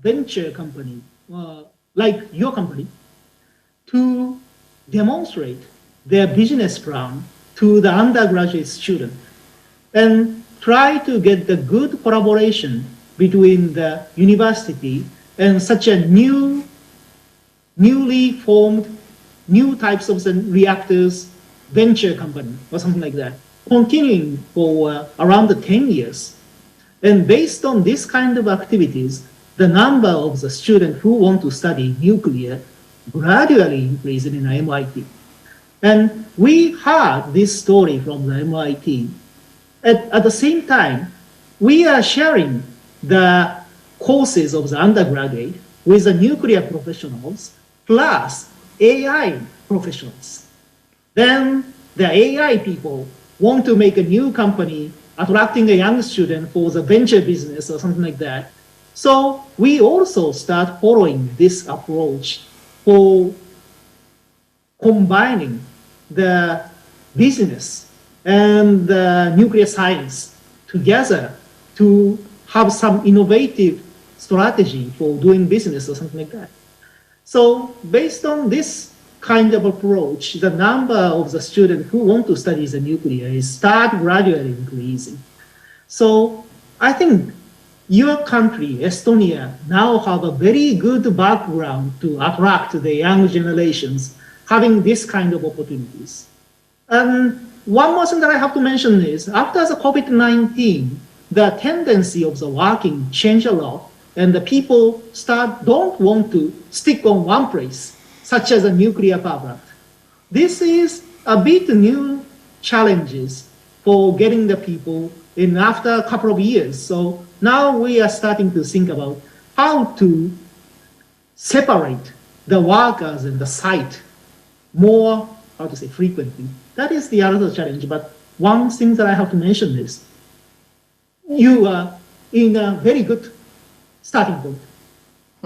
venture company, like your company, to demonstrate their business plan to the undergraduate student and try to get the good collaboration between the university and such a newly formed new types of reactors venture company or something like that, continuing for around 10 years. And based on this kind of activities, the number of the students who want to study nuclear gradually increased in MIT. And we heard this story from the MIT. At the same time, we are sharing the courses of the undergraduate with the nuclear professionals plus AI professionals. Then the AI people want to make a new company attracting a young student for the venture business or something like that. So we also start following this approach for combining the business and the nuclear science together to have some innovative strategy for doing business or something like that. So based on this kind of approach, the number of the students who want to study the nuclear is start gradually increasing. So I think your country, Estonia, now have a very good background to attract the young generations having this kind of opportunities. And one more thing that I have to mention is after the COVID-19, the tendency of the working changed a lot, and the people don't want to stick on one place, such as a nuclear power plant. This is a bit new challenges for getting the people in after a couple of years. So now we are starting to think about how to separate the workers and the site more, how to say, frequently. That is the other challenge. But one thing that I have to mention is you are in a very good starting point.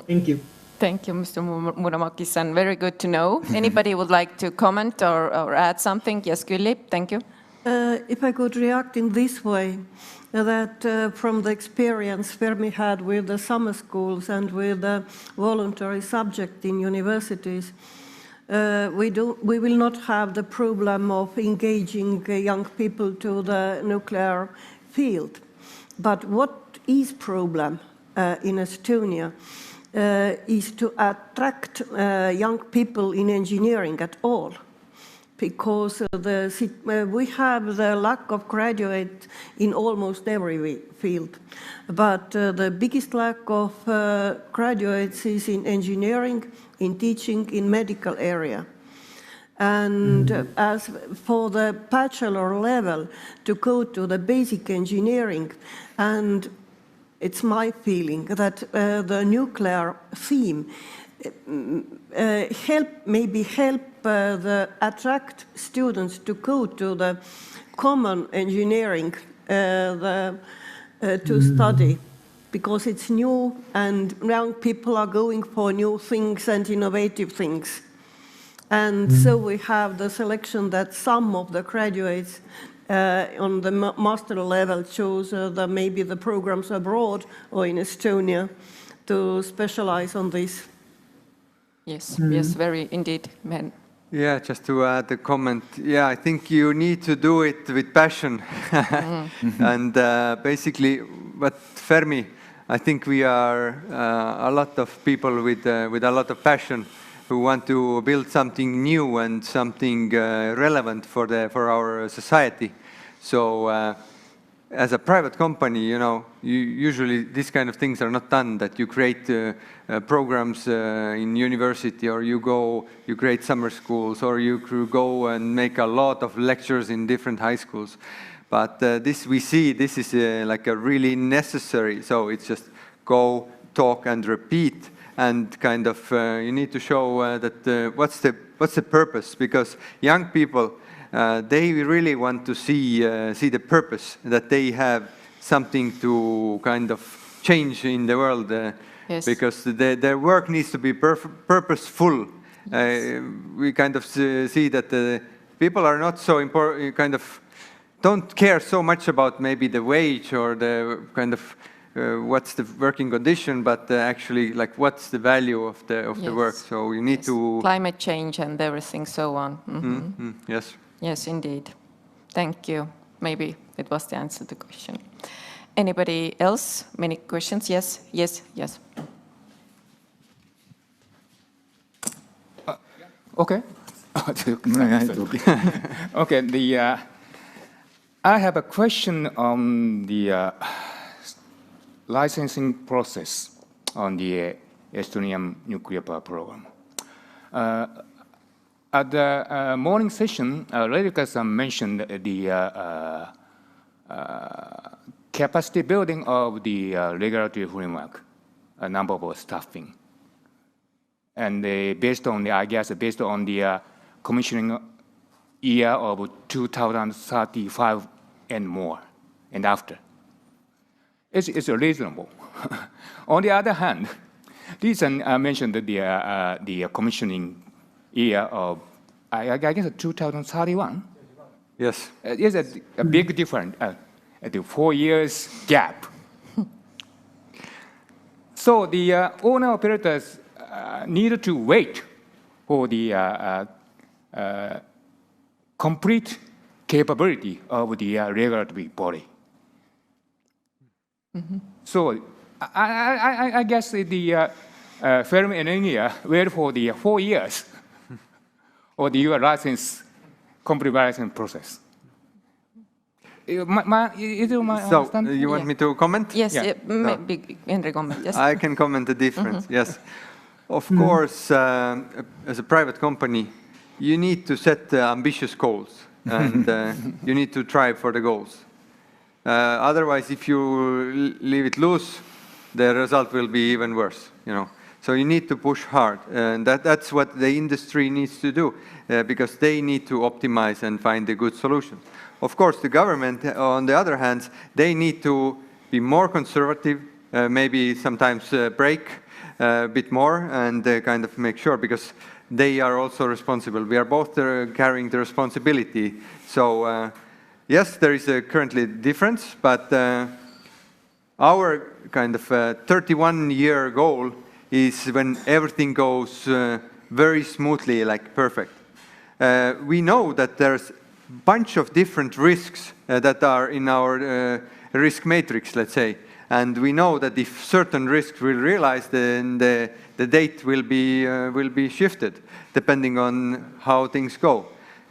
Thank you. Thank you, Mr. Muramakis-san. Very good to know. Anybody would like to comment or add something? Yes, Gülli, thank you. If I could react in this way, that from the experience Fermi had with the summer schools and with the voluntary subject in universities, we will not have the problem of engaging young people to the nuclear field. But what is problem in Estonia is to attract young people in engineering at all, because we have the lack of graduates in almost every field. But the biggest lack of graduates is in engineering, in teaching, in medical area. And as for the bachelor level, to go to the basic engineering, and it's my feeling that the nuclear theme maybe help attract students to go to the common engineering to study, because it's new and young people are going for new things and innovative things. And so we have the selection that some of the graduates on the master level chose maybe the programs abroad or in Estonia to specialize on this. Yes, yes, very indeed, man. Yeah, just to add a comment. Yeah, I think you need to do it with passion. And basically, what Fermi, I think we are a lot of people with a lot of passion who want to build something new and something relevant for our society. So as a private company, usually these kind of things are not done, that you create programs in university, or you create summer schools, or you go and make a lot of lectures in different high schools. But this is like a really necessary, so it's just go, talk and repeat, and kind of you need to show that what's the purpose, because young people, they really want to see the purpose, that they have something to kind of change in the world, yes. Because their work needs to be purposeful. We kind of see that people are not so important, kind of don't care so much about maybe the wage or the kind of what's the working condition, but actually like what's the value of the work. So you need to climate change and everything so on. Yes. Yes, indeed. Thank you. Maybe it was the answer to the question. Anybody else? Many questions? Yes, yes, yes. Okay. Okay. I have a question on the licensing process on the Estonian nuclear power program. At the morning session, Reika-san mentioned the capacity building of the regulatory framework, a number of staffing. And based on the, I guess, based on the commissioning year of 2035 and more, and after. It's reasonable. On the other hand, Lee-san mentioned the commissioning year of, I guess, 2031. Yes. It's a big difference, the 4 years gap. So the owner-operators need to wait for the complete capability of the regulatory body. So I guess the Fermi Energia wait for the 4 years or the license, complete license process. Is it my understanding? You want me to comment? Yes, maybe Henri comment. Yes. I can comment the difference. Yes. Of course, as a private company, you need to set ambitious goals and you need to try for the goals. Otherwise, if you leave it loose, the result will be even worse. So you need to push hard, and that's what the industry needs to do, because they need to optimize and find a good solution. Of course, the government, on the other hand, they need to be more conservative, maybe sometimes break a bit more and kind of make sure, because they are also responsible. We are both carrying the responsibility. So yes, there is a currently difference, but our kind of 31-year goal is when everything goes very smoothly, like perfect. We know that there's a bunch of different risks that are in our risk matrix, let's say. And we know that if certain risks will realize, then the date will be shifted, depending on how things go.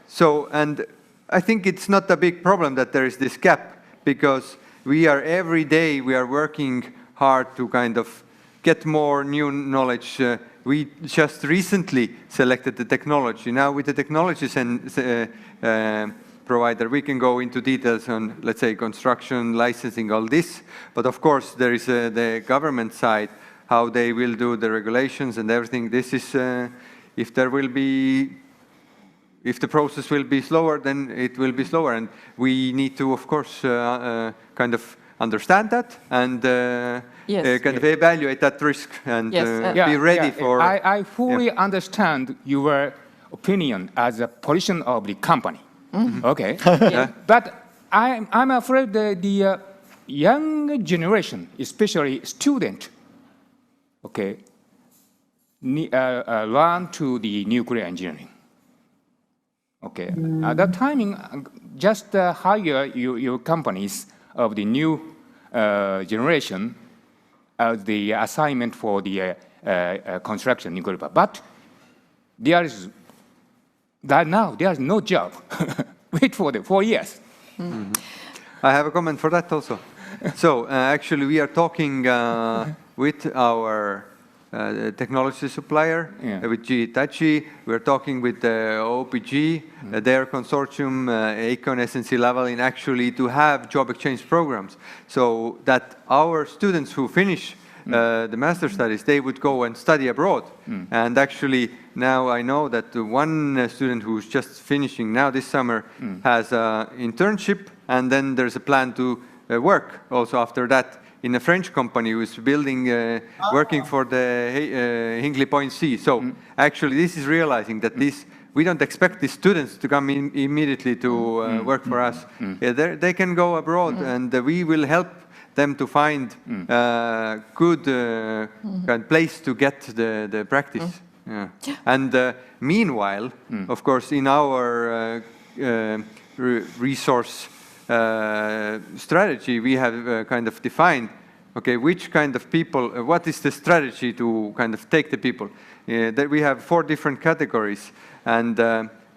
So, and I think it's not a big problem that there is this gap, because we are every day, we are working hard to kind of get more new knowledge. We just recently selected the technology. Now with the technologies and provider, we can go into details on, let's say, construction, licensing, all this. But of course, there is the government side, how they will do the regulations and everything. This is, if the process will be slower, then it will be slower. And we need to, of course, kind of understand that and kind of evaluate that risk and be ready for... I fully understand your opinion as a position of the company. Okay. But I'm afraid that the young generation, especially student, okay, learn to the nuclear engineering. Okay. At that timing, just hire your companies of the new generation as the assignment for the construction nuclear power. But there is now there's no job. Wait for the 4 years. I have a comment for that also. So actually, we are talking with our technology supplier, with GE Hitachi. We're talking with the OPG, their consortium, ACON, SNC Lavalin, actually to have job exchange programs, so that our students who finish the master studies, they would go and study abroad. And actually, now I know that one student who's just finishing now this summer has an internship, and then there's a plan to work also after that in a French company who is building, working for the Hinkley Point C. So actually, this is realizing that we don't expect the students to come in immediately to work for us. They can go abroad, and we will help them to find good kind of place to get the practice. Yeah. And meanwhile, of course, in our resource strategy, we have kind of defined, okay, which kind of people, what is the strategy to kind of take the people? That we have 4 different categories, and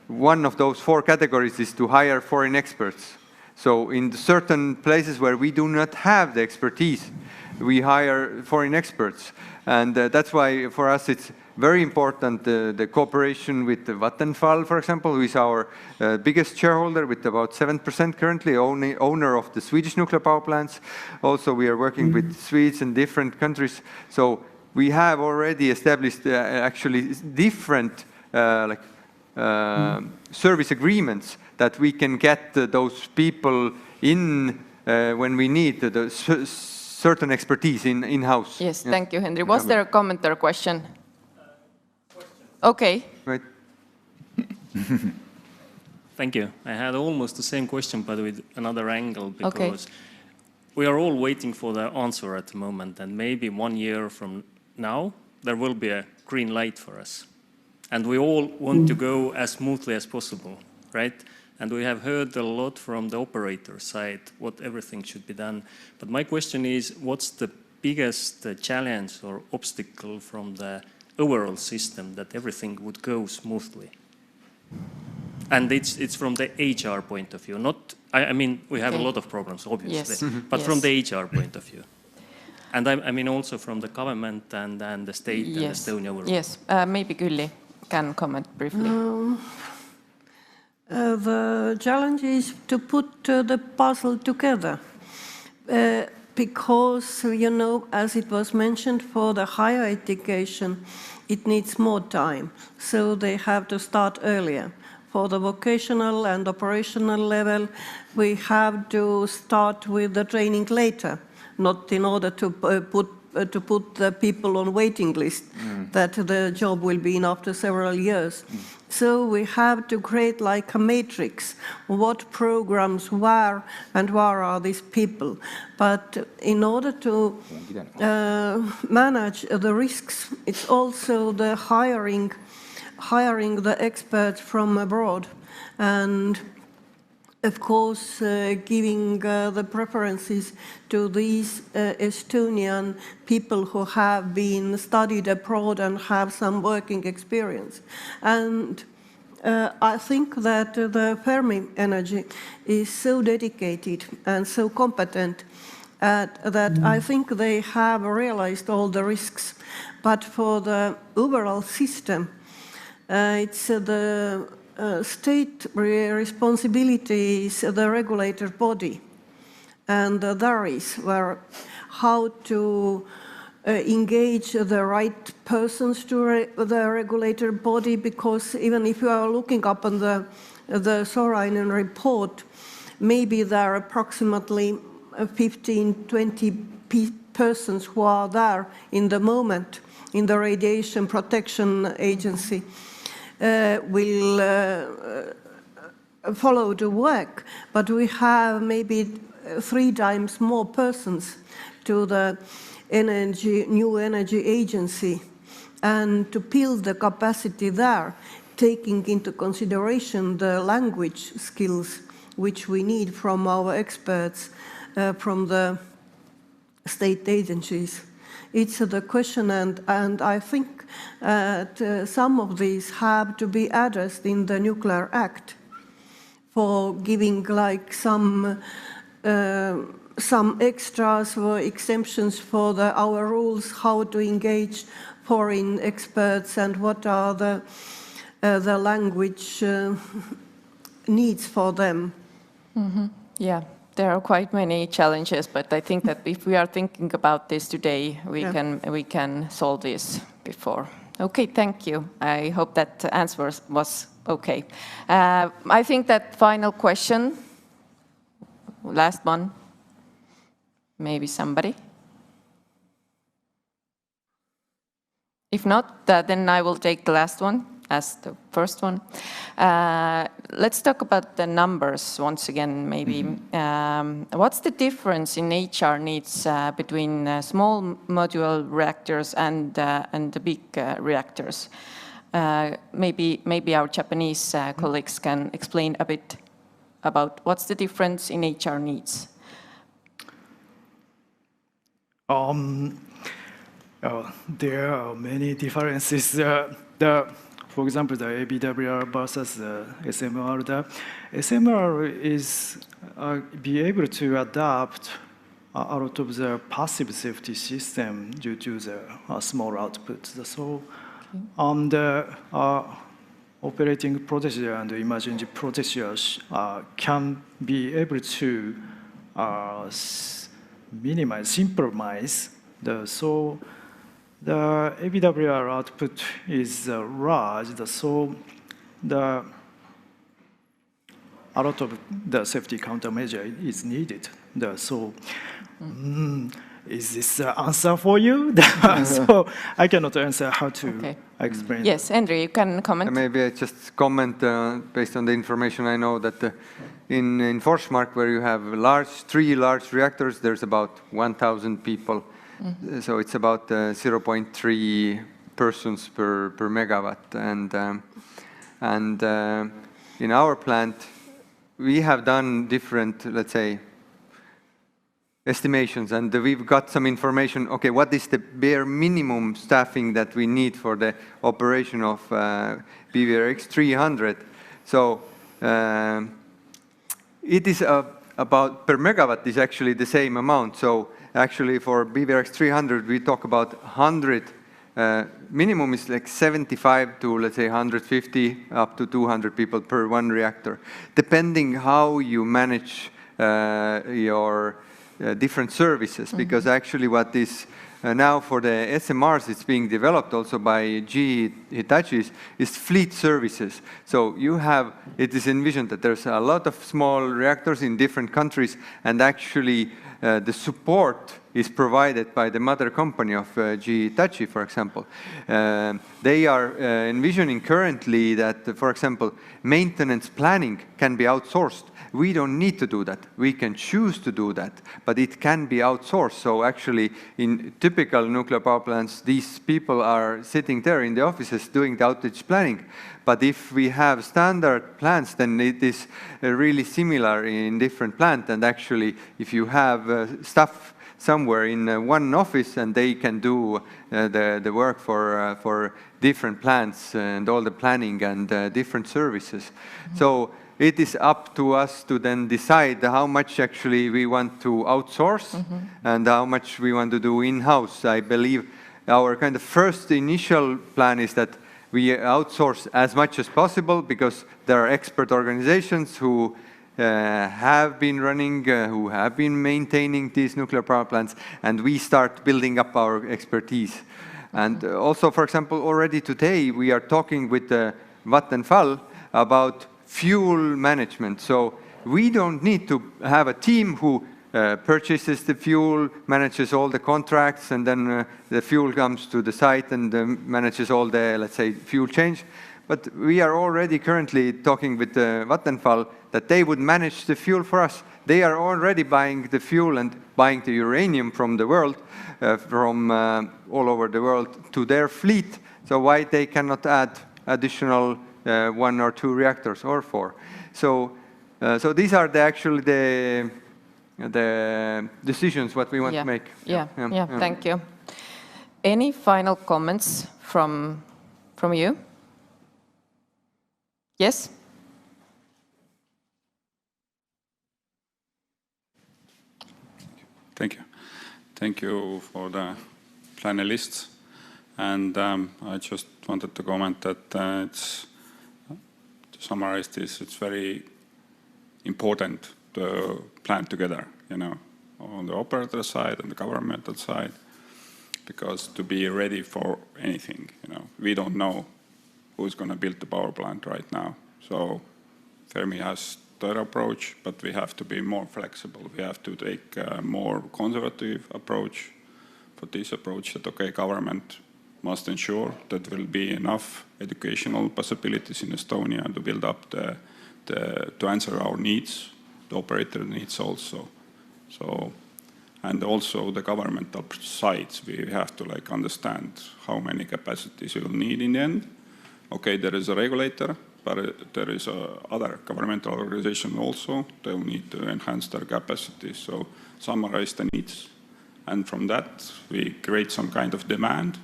one of those 4 categories is to hire foreign experts. So in certain places where we do not have the expertise, we hire foreign experts. And that's why for us it's very important the cooperation with the Vattenfall, for example, who is our biggest shareholder with about 7% currently, owner of the Swedish nuclear power plants. Also, we are working with Swedes in different countries. So we have already established actually different service agreements that we can get those people in when we need the certain expertise in-house. Yes, thank you, Henry. Was there a comment or question? Okay. Right. Thank you. I had almost the same question, but with another angle, because we are all waiting for the answer at the moment, and maybe 1 year from now, there will be a green light for us. And we all want to go as smoothly as possible, right? And we have heard a lot from the operator side, what everything should be done. But my question is, what's the biggest challenge or obstacle from the overall system that everything would go smoothly? And it's from the HR point of view, not, I mean, we have a lot of problems, obviously, but from the HR point of view. And I mean also from the government and the state and Estonia overall. Yes, maybe Gülli can comment briefly. The challenge is to put the puzzle together. Because, you know, as it was mentioned, for the higher education, it needs more time. So they have to start earlier. For the vocational and operational level, we have to start with the training later, not in order to put the people on waiting list, that the job will be in after several years. So we have to create like a matrix, what programs, where are these people. But in order to manage the risks, it's also the hiring the experts from abroad, and of course giving the preferences to these Estonian people who have been studied abroad and have some working experience. And I think that the Fermi Energy is so dedicated and so competent that I think they have realized all the risks. But for the overall system, it's the state responsibility is the regulator body, and there is where how to engage the right persons to the regulator body, because even if you are looking up on the Sorainen report, maybe there are approximately 15-20 persons who are there in the moment in the Radiation Protection Agency. Will follow the work, but we have maybe 3 times more persons to the new energy agency, and to build the capacity there, taking into consideration the language skills which we need from our experts from the state agencies. It's the question, and I think that some of these have to be addressed in the Nuclear Act for giving like some extras or exemptions for our rules, how to engage foreign experts and what are the language needs for them. Yeah. There are quite many challenges, but I think that if we are thinking about this today, we can solve this before. Okay, thank you. I hope that answer was okay. I think that final question, last one, maybe somebody. If not, then I will take the last one. as the first one. Let's talk about the numbers once again, maybe. What's the difference in HR needs between small modular reactors and the big reactors? Maybe our Japanese colleagues can explain a bit about what's the difference in HR needs. There are many differences. For example, the ABWR versus the SMR. The SMR is be able to adapt a lot of the passive safety system due to the small output. So the operating procedure and the emergency procedures can be able to minimize, simplify so the ABWR output is large, so a lot of the safety countermeasure is needed. Is this an answer for you? So I cannot answer how to explain. Yes, Andrew, you can comment. Maybe I just comment based on the information I know that in Forsmark, where you have 3 large reactors, there's about 1,000 people. So it's about 0.3 persons per megawatt. And in our plant, we have done different, let's say, estimations, and we've got some information. Okay, what is the bare minimum staffing that we need for the operation of BWRX 300? So it is about per megawatt is actually the same amount. So actually for BWRX 300 we talk about 100. Minimum is like 75 to, let's say, 150 up to 200 people per one reactor, depending how you manage your different services. Because actually what is now for the SMRs, it's being developed also by GE Hitachi, is fleet services. So you have, it is envisioned that there's a lot of small reactors in different countries, and actually the support is provided by the mother company of GE Hitachi, for example. They are envisioning currently that, for example, maintenance planning can be outsourced. We don't need to do that. We can choose to do that, but it can be outsourced. So actually, in typical nuclear power plants, these people are sitting there in the offices doing the outage planning. But if we have standard plants, then it is really similar in different plants. And actually, if you have staff somewhere in one office, and they can do the work for different plants and all the planning and different services. So it is up to us to then decide how much actually we want to outsource and how much we want to do in-house. I believe our kind of first initial plan is that we outsource as much as possible, because there are expert organizations who have been running, who have been maintaining these nuclear power plants, and we start building up our expertise. And also, for example, already today we are talking with Vattenfall about fuel management. So we don't need to have a team who purchases the fuel, manages all the contracts, and then the fuel comes to the site and manages all the, let's say, fuel change. But we are already currently talking with Vattenfall that they would manage the fuel for us. They are already buying the fuel and buying the uranium from the world, from all over the world to their fleet. So why they cannot add additional 1 or 2 reactors or 4? So these are actually the decisions what we want to make. Yeah. Thank you. Any final comments from you? Yes. Thank you. Thank you for the panelists. And I just wanted to comment that to summarize this, it's very important to plan together, on the operator side and the governmental side, because to be ready for anything, we don't know who's going to build the power plant right now. So Fermi has their approach, but we have to be more flexible. We have to take a more conservative approach for this approach that, okay, government must ensure that there will be enough educational possibilities in Estonia to build up to answer our needs, the operator needs also. So, and also the governmental sides, we have to like understand how many capacities we will need in the end. Okay, there is a regulator, but there is other governmental organization also. They'll need to enhance their capacity. So summarize the needs. And from that, we create some kind of demand,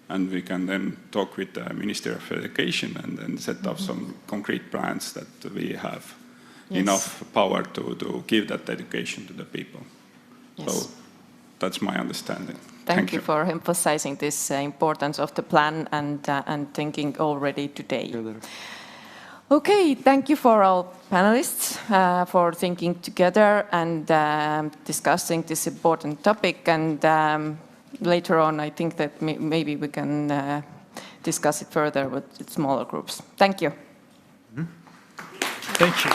and we can then talk with the Ministry of Education and then set up some concrete plans that we have enough power to give that education to the people. Yes. So that's my understanding. Thank you for emphasizing this importance of the plan and thinking already today. Okay, thank you for all panelists for thinking together and discussing this important topic. And later on, I think that maybe we can discuss it further with smaller groups. Thank you. Thank you.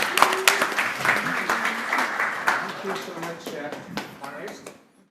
Thank you so much.